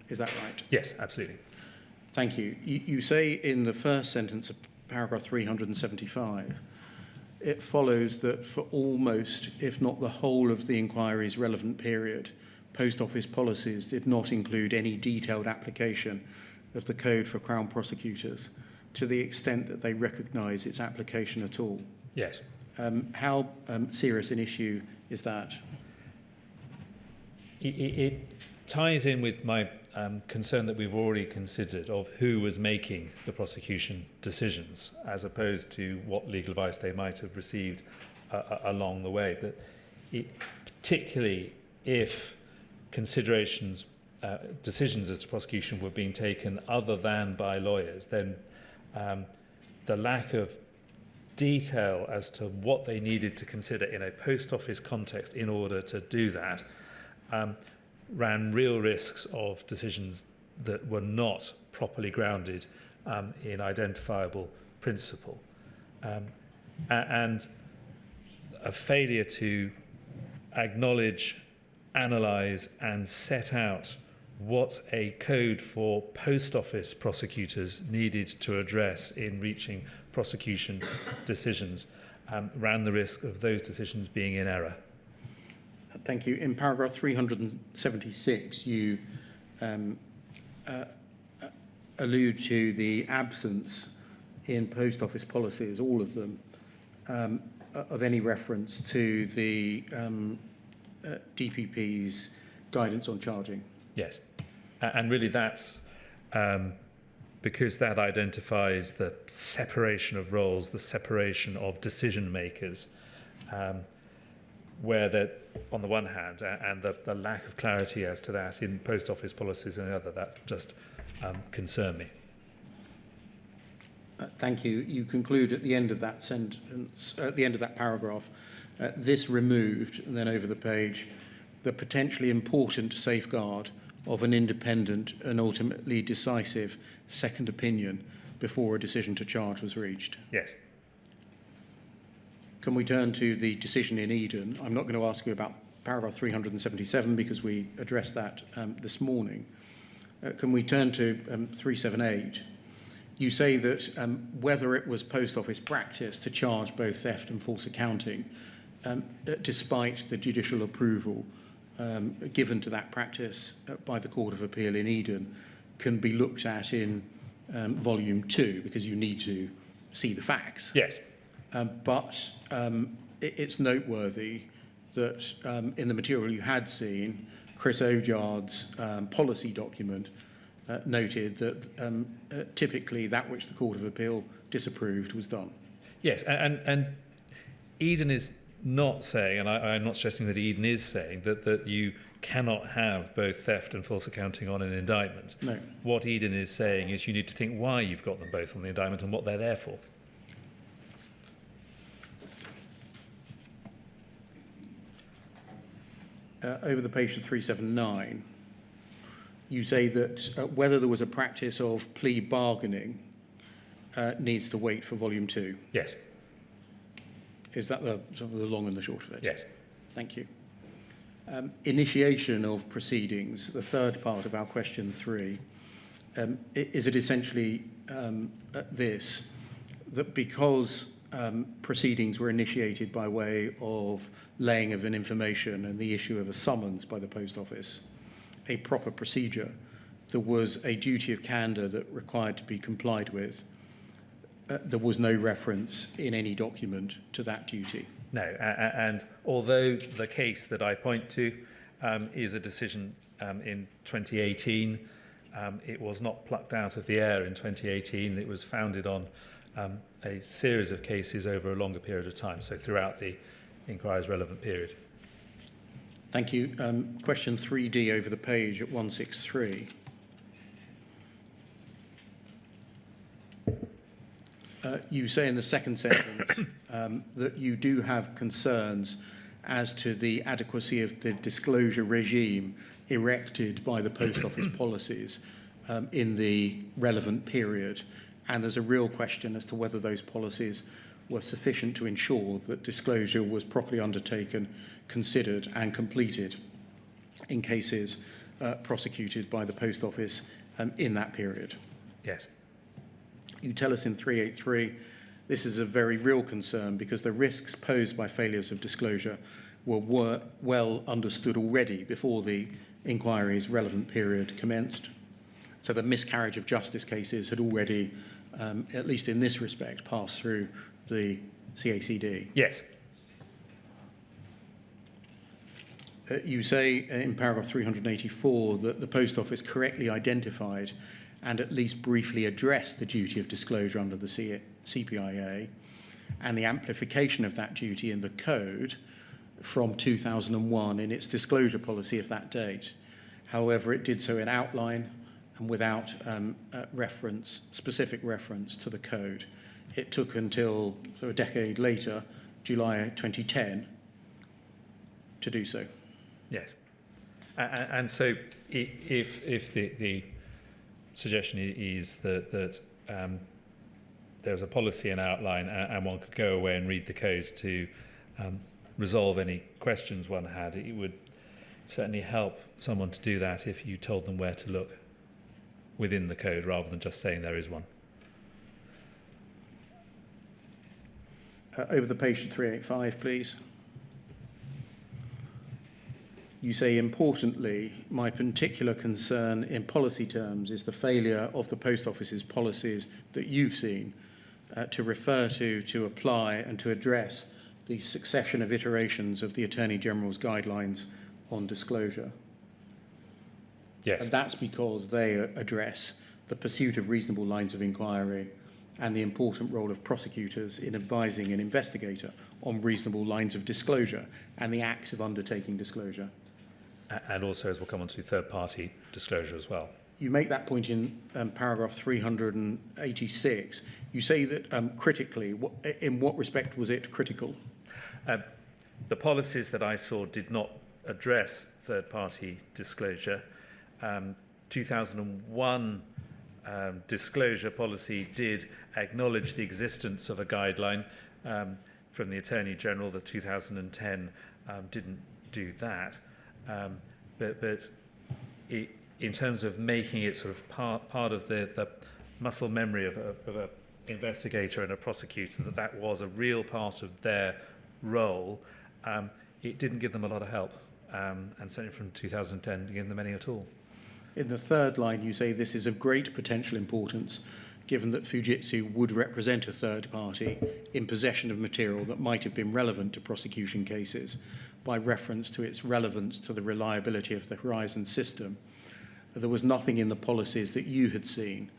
Is that right? Yes, absolutely. Thank you. You say in the first sentence of paragraph 375, it follows that for almost, if not the whole of the inquiry's relevant period, Post Office policies did not include any detailed application of the code for Crown prosecutors to the extent that they recognise its application at all. Yes. How serious an issue is that? It ties in with my concern that we've already considered of who was making the prosecution decisions as opposed to what legal advice they might have received along the way. But particularly if considerations, decisions as to prosecution were being taken other than by lawyers, then the lack of detail as to what they needed to consider in a post office context in order to do that ran real risks of decisions that were not properly grounded in identifiable principle. And a failure to acknowledge, analyse and set out what a code for post office prosecutors needed to address in reaching prosecution decisions ran the risk of those decisions being in error. Thank you. In paragraph 376, you allude to the absence in post office policies, all of them, of any reference to the DPP's guidance on charging. Yes. And really that's because that identifies the separation of roles, the separation of decision makers, where that, on the one hand, and the lack of clarity as to that in post office policies and the other, that just concern me. Thank you. You conclude at the end of that sentence, at the end of that paragraph, this removed, and then over the page, the potentially important safeguard of an independent and ultimately decisive second opinion before a decision to charge was reached. Yes. Can we turn to the decision in Eden? I'm not going to ask you about paragraph 377 because we addressed that this morning. Can we turn to 378? You say that whether it was post office practice to charge both theft and false accounting, despite the judicial approval given to that practice by the Court of Appeal in Eden, can be looked at in volume 2 because you need to see the facts. Yes. But it's noteworthy that in the material you had seen, Chris Ojard's policy document noted that typically that which the Court of Appeal disapproved was done. Yes, and Eden is not saying, and I'm not suggesting that Eden is saying, that you cannot have both theft and false accounting on an indictment. No. What Eden is saying is you need to think why you've got them both on the indictment and what they're there for. Over the page to 379, you say that whether there was a practice of plea bargaining needs to wait for volume 2. Yes. Is that the long and the short of it? Yes. Thank you. Initiation of proceedings, the third part of our question 3, is it essentially this, that because proceedings were initiated by way of laying of an information and the issue of a summons by the Post Office, a proper procedure, there was a duty of candour that required to be complied with. There was no reference in any document to that duty. No, and although the case that I point to is a decision in 2018, it was not plucked out of the air in 2018. It was founded on a series of cases over a longer period of time, so throughout the inquiry's relevant period. Thank you. Question 3D over the page at 163. You say in the second sentence that you do have concerns as to the adequacy of the disclosure regime erected by the Post Office policies in the relevant period. And there's a real question as to whether those policies were sufficient to ensure that disclosure was properly undertaken, considered and completed in cases prosecuted by the Post Office in that period. Yes. You tell us in 383 this is a very real concern because the risks posed by failures of disclosure were well understood already before the inquiry's relevant period commenced. So the miscarriage of justice cases had already, at least in this respect, passed through the CACD. Yes. You say in paragraph 384 that the Post Office correctly identified and at least briefly addressed the duty of disclosure under the CPIA and the amplification of that duty in the Code from 2001 in its disclosure policy of that date. However, it did so in outline and without specific reference to the Code. It took until a decade later, July 2010, to do so. Yes. And so if the suggestion is that there's a policy and outline and one could go away and read the code to resolve any questions one had, it would certainly help someone to do that if you told them where to look within the code rather than just saying there is one. Over the page to 385, please. You say, importantly, my particular concern in policy terms is the failure of the Post Office's policies that you've seen to refer to apply and to address the succession of iterations of the Attorney General's guidelines on disclosure. Yes. And that's because they address the pursuit of reasonable lines of inquiry and the important role of prosecutors in advising an investigator on reasonable lines of disclosure and the act of undertaking disclosure. And also, as we'll come on to, third-party disclosure as well. You make that point in paragraph 386. You say that critically, in what respect was it critical? The policies that I saw did not address third-party disclosure. 2001 disclosure policy did acknowledge the existence of a guideline from the Attorney General. The 2010 didn't do that. But in terms of making it sort of part of the muscle memory of an investigator and a prosecutor, that was a real part of their role, it didn't give them a lot of help. And certainly from 2010, didn't give them any at all. In the third line, you say this is of great potential importance, given that Fujitsu would represent a third party in possession of material that might have been relevant to prosecution cases by reference to its relevance to the reliability of the Horizon system. There was nothing in the policies that you had seen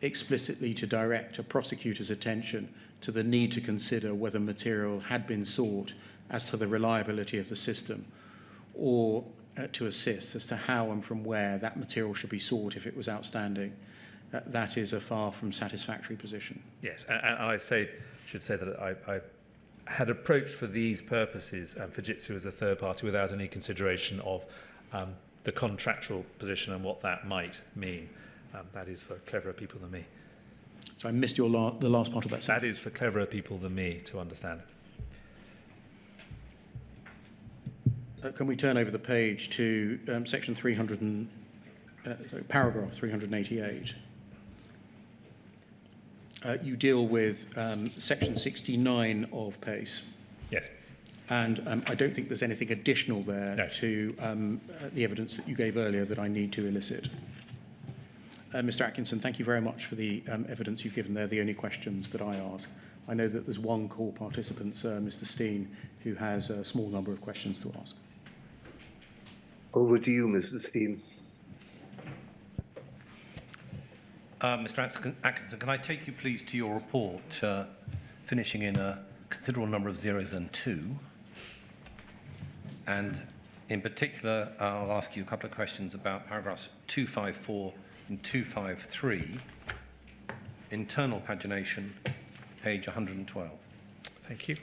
explicitly to direct a prosecutor's attention to the need to consider whether material had been sought as to the reliability of the system, or to assist as to how and from where that material should be sought if it was outstanding. That is a far from satisfactory position. Yes, and I should say that I had approached for these purposes Fujitsu as a third party without any consideration of the contractual position and what that might mean. That is for cleverer people than me. So I missed the last part of that sentence. That is for cleverer people than me to understand. Can we turn over the page to section 300 paragraph 388? You deal with section 69 of PACE. Yes. And I don't think there's anything additional there No. to the evidence that you gave earlier that I need to elicit. Mr. Atkinson, thank you very much for the evidence you've given there, the only questions that I ask. I know that there's one call participant, Mr. Steen, who has a small number of questions to ask. Over to you, Mr. Steen. Mr. Atkinson, can I take you please to your report, finishing in a considerable number of zeros and two? And in particular, I'll ask you a couple of questions about paragraphs 254 and 253, internal pagination, page 112. Thank you.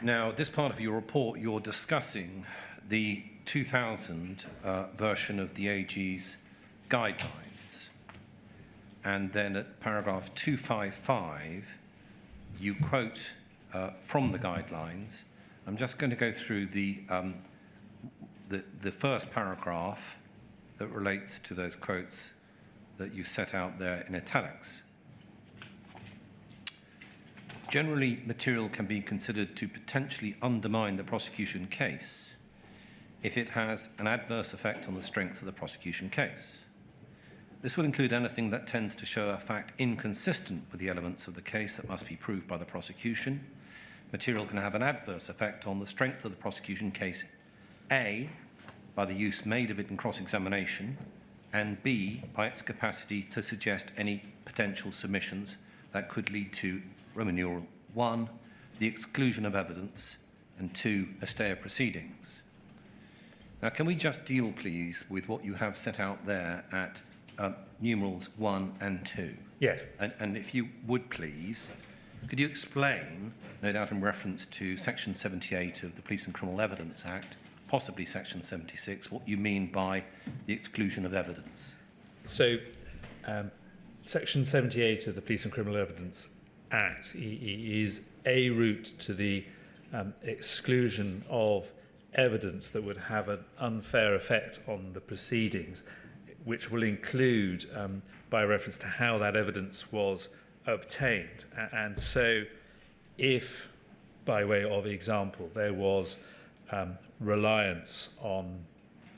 Now, this part of your report, you're discussing the 2000 version of the AG's guidelines. And then at paragraph 255, you quote from the guidelines. I'm just going to go through the first paragraph that relates to those quotes that you set out there in italics. Generally, material can be considered to potentially undermine the prosecution case if it has an adverse effect on the strength of the prosecution case. This will include anything that tends to show a fact inconsistent with the elements of the case that must be proved by the prosecution. Material can have an adverse effect on the strength of the prosecution case, A, by the use made of it in cross-examination, and B, by its capacity to suggest any potential submissions that could lead to Roman numeral 1, the exclusion of evidence, and 2, a stay of proceedings. Now, can we just deal, please, with what you have set out there at numerals 1 and 2? Yes. And if you would, please, could you explain, no doubt in reference to Section 78 of the Police and Criminal Evidence Act, possibly Section 76, what you mean by the exclusion of evidence? So, Section 78 of the Police and Criminal Evidence Act is a route to the exclusion of evidence that would have an unfair effect on the proceedings, which will include, by reference to how that evidence was obtained. And so if, by way of example, there was reliance on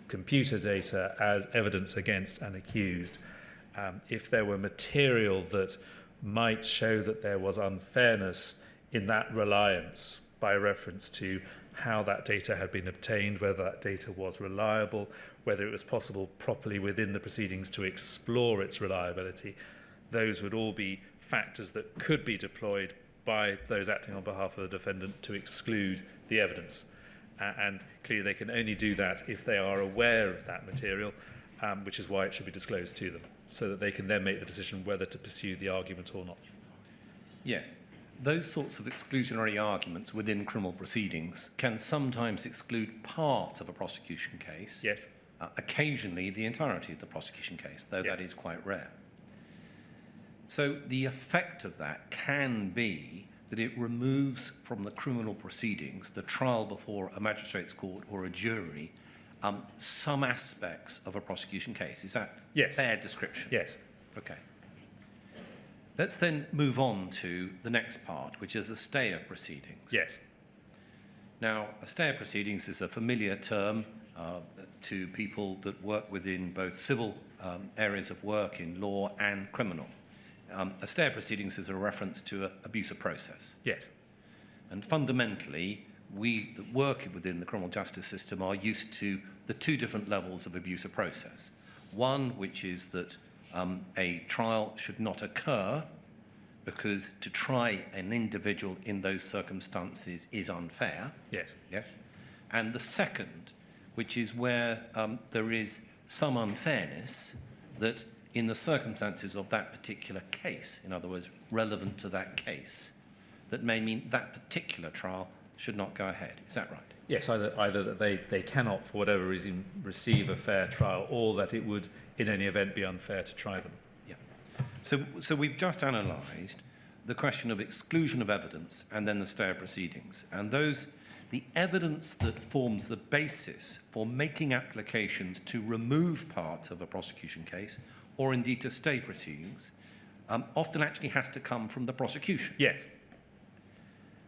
computer data as evidence against an accused, if there were material that might show that there was unfairness in that reliance by reference to how that data had been obtained, whether that data was reliable, whether it was possible properly within the proceedings to explore its reliability, those would all be factors that could be deployed by those acting on behalf of the defendant to exclude the evidence. And clearly they can only do that if they are aware of that material, which is why it should be disclosed to them, so that they can then make the decision whether to pursue the argument or not. Yes. Those sorts of exclusionary arguments within criminal proceedings can sometimes exclude part of a prosecution case. Yes. Occasionally the entirety of the prosecution case, though Yes. that is quite rare. So the effect of that can be that it removes from the criminal proceedings, the trial before a magistrate's court or a jury, some aspects of a prosecution case. Is that Yes. fair description? Yes. Okay. Let's then move on to the next part, which is a stay of proceedings. Yes. Now, a stay of proceedings is a familiar term to people that work within both civil areas of work in law and criminal. A stay of proceedings is a reference to abuse of process. Yes. And fundamentally, we that work within the criminal justice system are used to the two different levels of abuse of process. One, which is that a trial should not occur because to try an individual in those circumstances is unfair. Yes. Yes. And the second, which is where there is some unfairness that in the circumstances of that particular case, in other words, relevant to that case, that may mean that particular trial should not go ahead. Is that right? Yes, either that they cannot, for whatever reason, receive a fair trial, or that it would, in any event, be unfair to try them. Yeah. So we've just analysed the question of exclusion of evidence and then the stay of proceedings. And the evidence that forms the basis for making applications to remove part of a prosecution case, or indeed to stay proceedings, often actually has to come from the prosecution. Yes.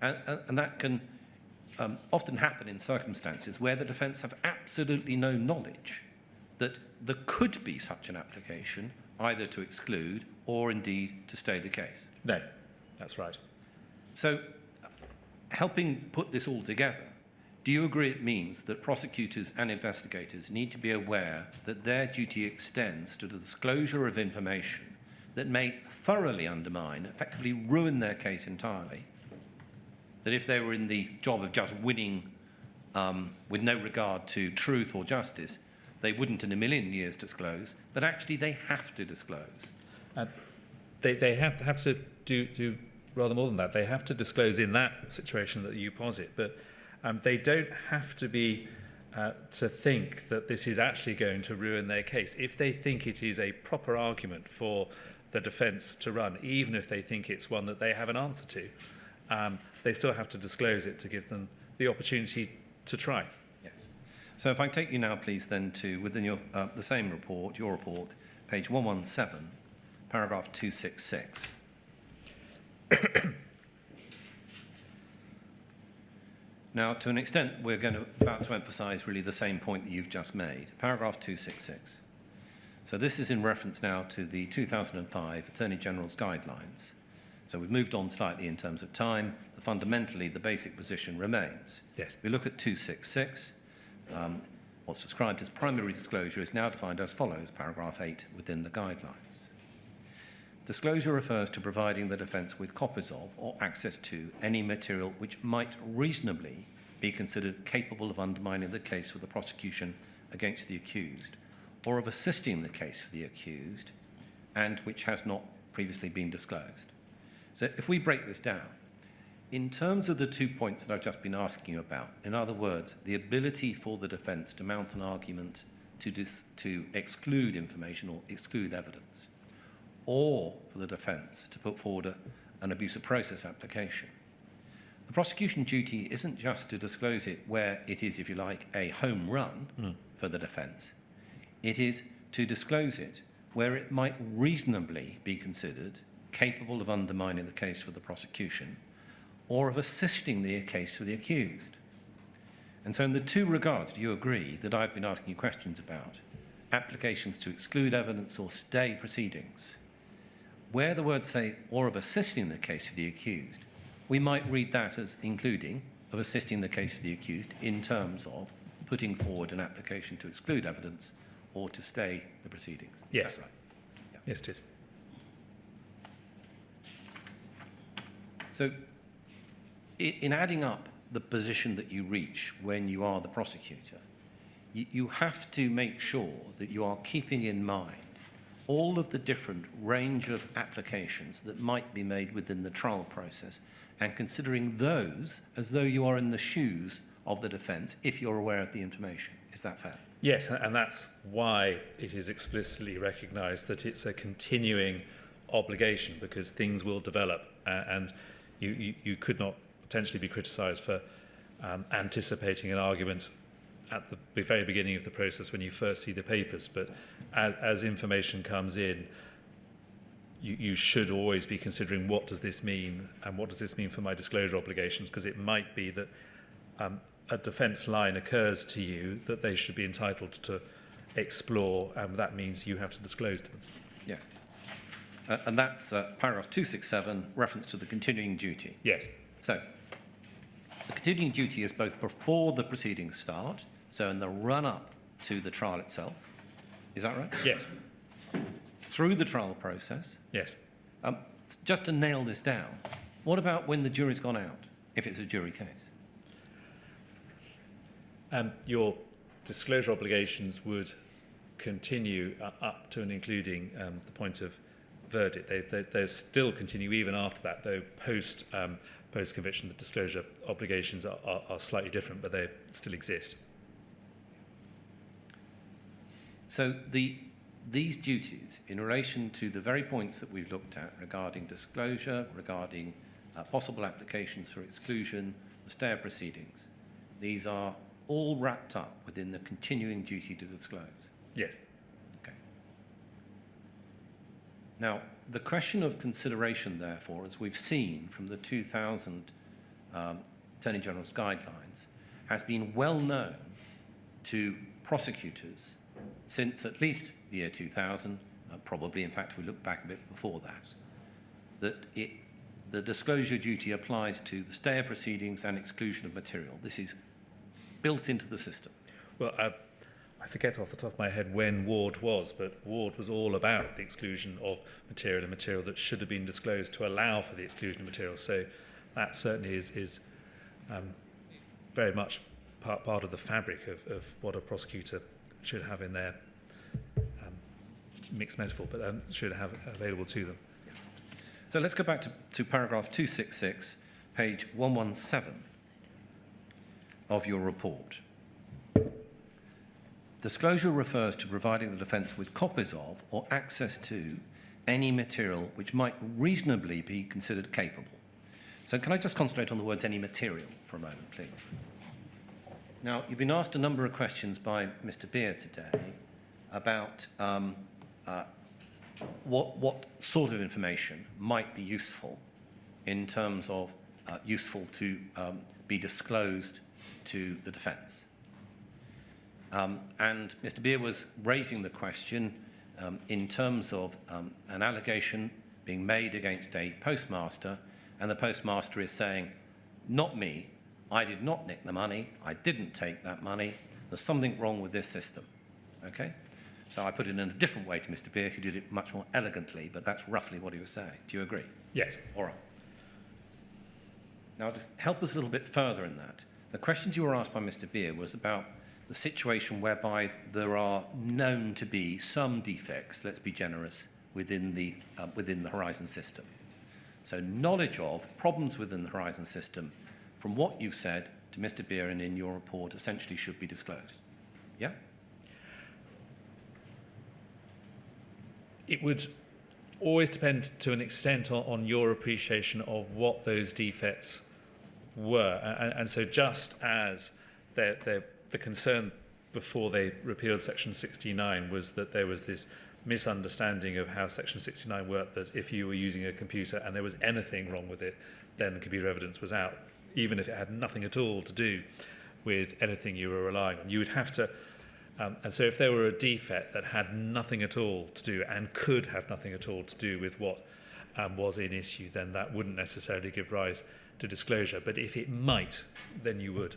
And that can often happen in circumstances where the defence have absolutely no knowledge that there could be such an application, either to exclude or indeed to stay the case. No, that's right. So, helping put this all together, do you agree it means that prosecutors and investigators need to be aware that their duty extends to the disclosure of information that may thoroughly undermine, effectively ruin their case entirely? That if they were in the job of just winning with no regard to truth or justice, they wouldn't in a million years disclose, but actually they have to disclose. They have to do rather more than that. They have to disclose in that situation that you posit, but they don't have to be to think that this is actually going to ruin their case. If they think it is a proper argument for the defence to run, even if they think it's one that they have an answer to, they still have to disclose it to give them the opportunity to try. Yes. So if I take you now, please, then to within your the same report, your report, page 117, paragraph 266. Now, to an extent, we're about to emphasise really the same point that you've just made. Paragraph 266. So this is in reference now to the 2005 Attorney General's guidelines. So we've moved on slightly in terms of time, but fundamentally the basic position remains. Yes. We look at 266. What's described as primary disclosure is now defined as follows, paragraph 8 within the guidelines. Disclosure refers to providing the defence with copies of or access to any material which might reasonably be considered capable of undermining the case for the prosecution against the accused, or of assisting the case for the accused, and which has not previously been disclosed. So if we break this down, in terms of the 2 points that I've just been asking you about, in other words, the ability for the defence to mount an argument to exclude information or exclude evidence, or for the defence to put forward an abuse of process application, the prosecution duty isn't just to disclose it where it is, if you like, a home run for the defence. It is to disclose it where it might reasonably be considered capable of undermining the case for the prosecution or of assisting the case for the accused. And so in the two regards, do you agree that I've been asking you questions about applications to exclude evidence or stay proceedings, where the words say, or of assisting the case for the accused, we might read that as including of assisting the case for the accused in terms of putting forward an application to exclude evidence or to stay the proceedings? Yes. That's right. Yeah. Yes, it is. So in adding up the position that you reach when you are the prosecutor, you have to make sure that you are keeping in mind all of the different range of applications that might be made within the trial process and considering those as though you are in the shoes of the defence if you're aware of the information. Is that fair? Yes, and that's why it is explicitly recognised that it's a continuing obligation, because things will develop and you could not potentially be criticised for anticipating an argument at the very beginning of the process when you first see the papers. But as information comes in, you should always be considering, what does this mean, and what does this mean for my disclosure obligations, because it might be that a defence line occurs to you that they should be entitled to explore, and that means you have to disclose to them. Yes. And that's paragraph 267, reference to the continuing duty. Yes. So, the continuing duty is both before the proceedings start, so in the run-up to the trial itself. Is that right? Yes. Through the trial process. Yes. Just to nail this down, what about when the jury's gone out, if it's a jury case? Your disclosure obligations would continue up to and including the point of verdict. They still continue even after that, though post-conviction the disclosure obligations are slightly different, but they still exist. So these duties, in relation to the very points that we've looked at regarding disclosure, regarding possible applications for exclusion, the stay of proceedings, these are all wrapped up within the continuing duty to disclose? Yes. Okay. Now, the question of consideration, therefore, as we've seen from the 2000 Attorney General's guidelines, has been well known to prosecutors since at least the year 2000, probably, in fact, we look back a bit before that the disclosure duty applies to the stay of proceedings and exclusion of material. This is built into the system. Well, I forget off the top of my head when Ward was, but Ward was all about the exclusion of material and material that should have been disclosed to allow for the exclusion of material. So that certainly is very much part of the fabric of what a prosecutor should have in their mixed metaphor, but should have available to them. Yeah. So let's go back to paragraph 266, page 117 of your report. Disclosure refers to providing the defence with copies of or access to any material which might reasonably be considered capable. So can I just concentrate on the words any material for a moment, please? Now, you've been asked a number of questions by Mr. Beer today about what sort of information might be useful in terms of useful to be disclosed to the defence. And Mr. Beer was raising the question in terms of an allegation being made against a postmaster, and the postmaster is saying, not me, I did not nick the money, I didn't take that money, there's something wrong with this system. Okay? So I put it in a different way to Mr. Beer, who did it much more elegantly, but that's roughly what he was saying. Do you agree? Yes. All right. Now, just help us a little bit further in that. The questions you were asked by Mr. Beer was about the situation whereby there are known to be some defects, let's be generous, within the Horizon system. So knowledge of problems within the Horizon system, from what you've said to Mr. Beer and in your report, essentially should be disclosed. Yeah? It would always depend to an extent on your appreciation of what those defects were. And so just as the concern before they repealed Section 69 was that there was this misunderstanding of how Section 69 worked, that if you were using a computer and there was anything wrong with it, then the computer evidence was out, even if it had nothing at all to do with anything you were relying on. You would have to, and so if there were a defect that had nothing at all to do and could have nothing at all to do with what was in issue, then that wouldn't necessarily give rise to disclosure. But if it might, then you would.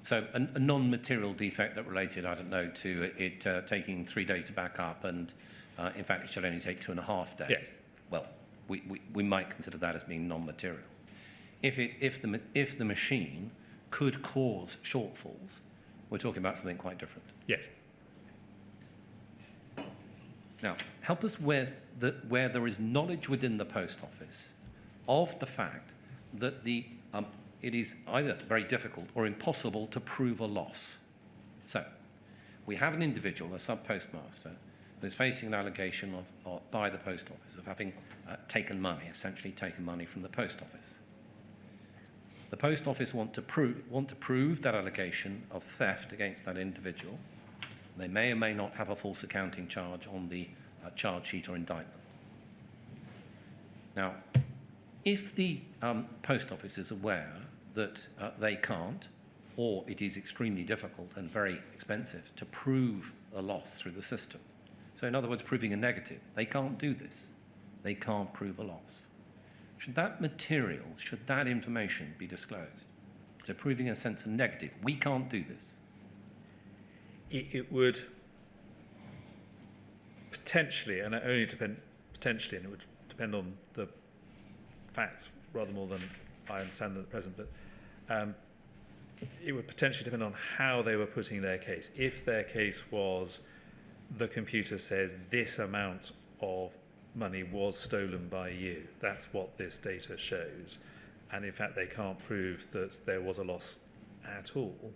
So a non-material defect that related, I don't know, to it taking 3 days to back up, and in fact it should only take 2.5 days. Yes. Well, we might consider that as being non-material. If the machine could cause shortfalls, we're talking about something quite different. Yes. Now, help us where there is knowledge within the post office of the fact that it is either very difficult or impossible to prove a loss. So, we have an individual, a sub-postmaster, who is facing an allegation by the post office of having essentially taken money from the post office. The post office want to prove that allegation of theft against that individual. They may or may not have a false accounting charge on the charge sheet or indictment. Now, if the post office is aware that they can't, or it is extremely difficult and very expensive to prove a loss through the system, so in other words, proving a negative, they can't do this. They can't prove a loss. Should that material, should that information be disclosed? So proving, in a sense, a negative. We can't do this. It would potentially, and it only depend potentially, and it would depend on the facts rather more than I understand them at present, but it would potentially depend on how they were putting their case. If their case was the computer says this amount of money was stolen by you, that's what this data shows, and in fact they can't prove that there was a loss at all,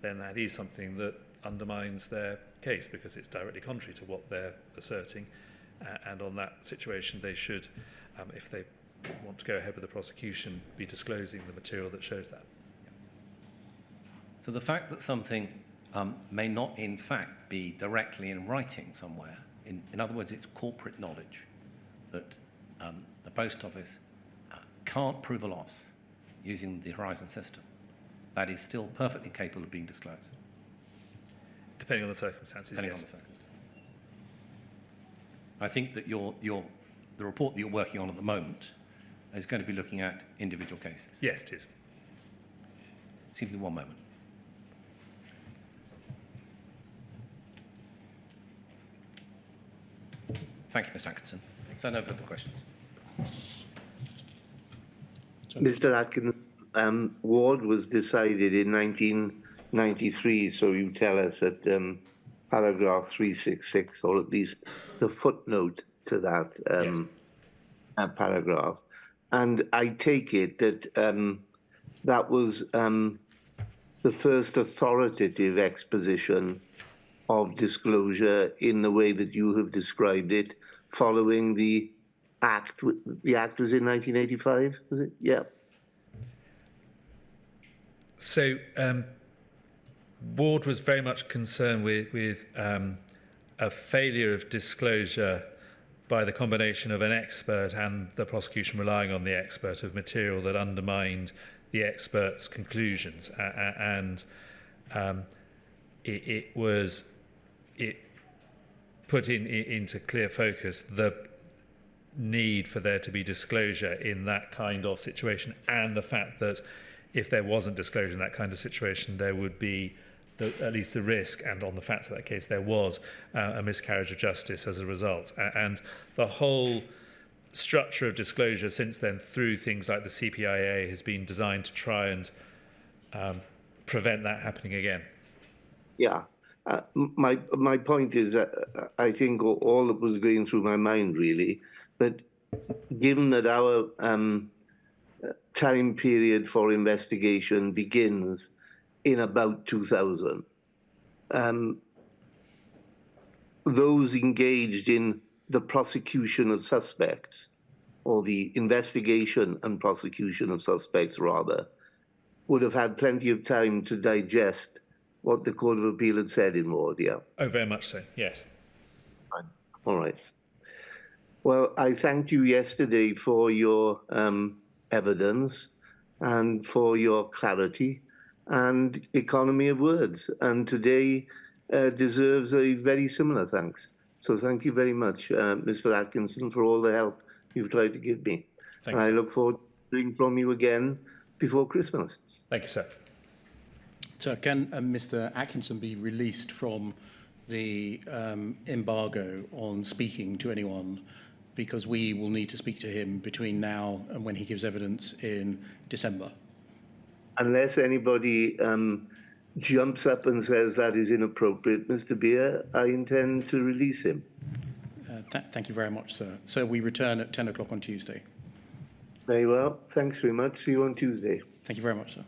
then that is something that undermines their case because it's directly contrary to what they're asserting, and on that situation they should, if they want to go ahead with the prosecution, be disclosing the material that shows that. So the fact that something may not in fact be directly in writing somewhere, in other words, it's corporate knowledge, that the post office can't prove a loss using the Horizon system, that is still perfectly capable of being disclosed. Depending on the circumstances, Depending yes. on the circumstances. I think that the report that you're working on at the moment is going to be looking at individual cases. Yes, it is. Simply one moment. Thank you, Mr. Atkinson. So no further questions. Mr. Atkinson, Ward was decided in 1993, so you tell us at paragraph 366, or at least the footnote to that paragraph. And I take it that that was the first authoritative exposition of disclosure in the way that you have described it, following the Act. The Act was in 1985, was it? Yeah. So Ward was very much concerned with a failure of disclosure by the combination of an expert and the prosecution relying on the expert of material that undermined the expert's conclusions, and it put into clear focus the need for there to be disclosure in that kind of situation, and the fact that if there wasn't disclosure in that kind of situation, there would be at least the risk, and on the facts of that case, there was a miscarriage of justice as a result. And the whole structure of disclosure since then, through things like the CPIA, has been designed to try and prevent that happening again. Yeah. My point is that I think all that was going through my mind really, that given that our time period for investigation begins in about 2000, those engaged in the prosecution of suspects or the investigation and prosecution of suspects rather, would have had plenty of time to digest what the Court of Appeal had said in Ward, yeah? Oh, very much so, yes. All right. Well, I thanked you yesterday for your evidence and for your clarity and economy of words. And today deserves a very similar thanks. So thank you very much, Mr. Atkinson, for all the help you've tried to give me. Thanks, And I sir. look forward to hearing from you again before Christmas. Thank you, sir. So can Mr. Atkinson be released from the embargo on speaking to anyone, because we will need to speak to him between now and when he gives evidence in December? Unless anybody jumps up and says that is inappropriate, Mr. Beer, I intend to release him. Thank you very much, sir. So we return at 10 o'clock on Tuesday. Very well. Thanks very much. See you on Tuesday. Thank you very much, sir.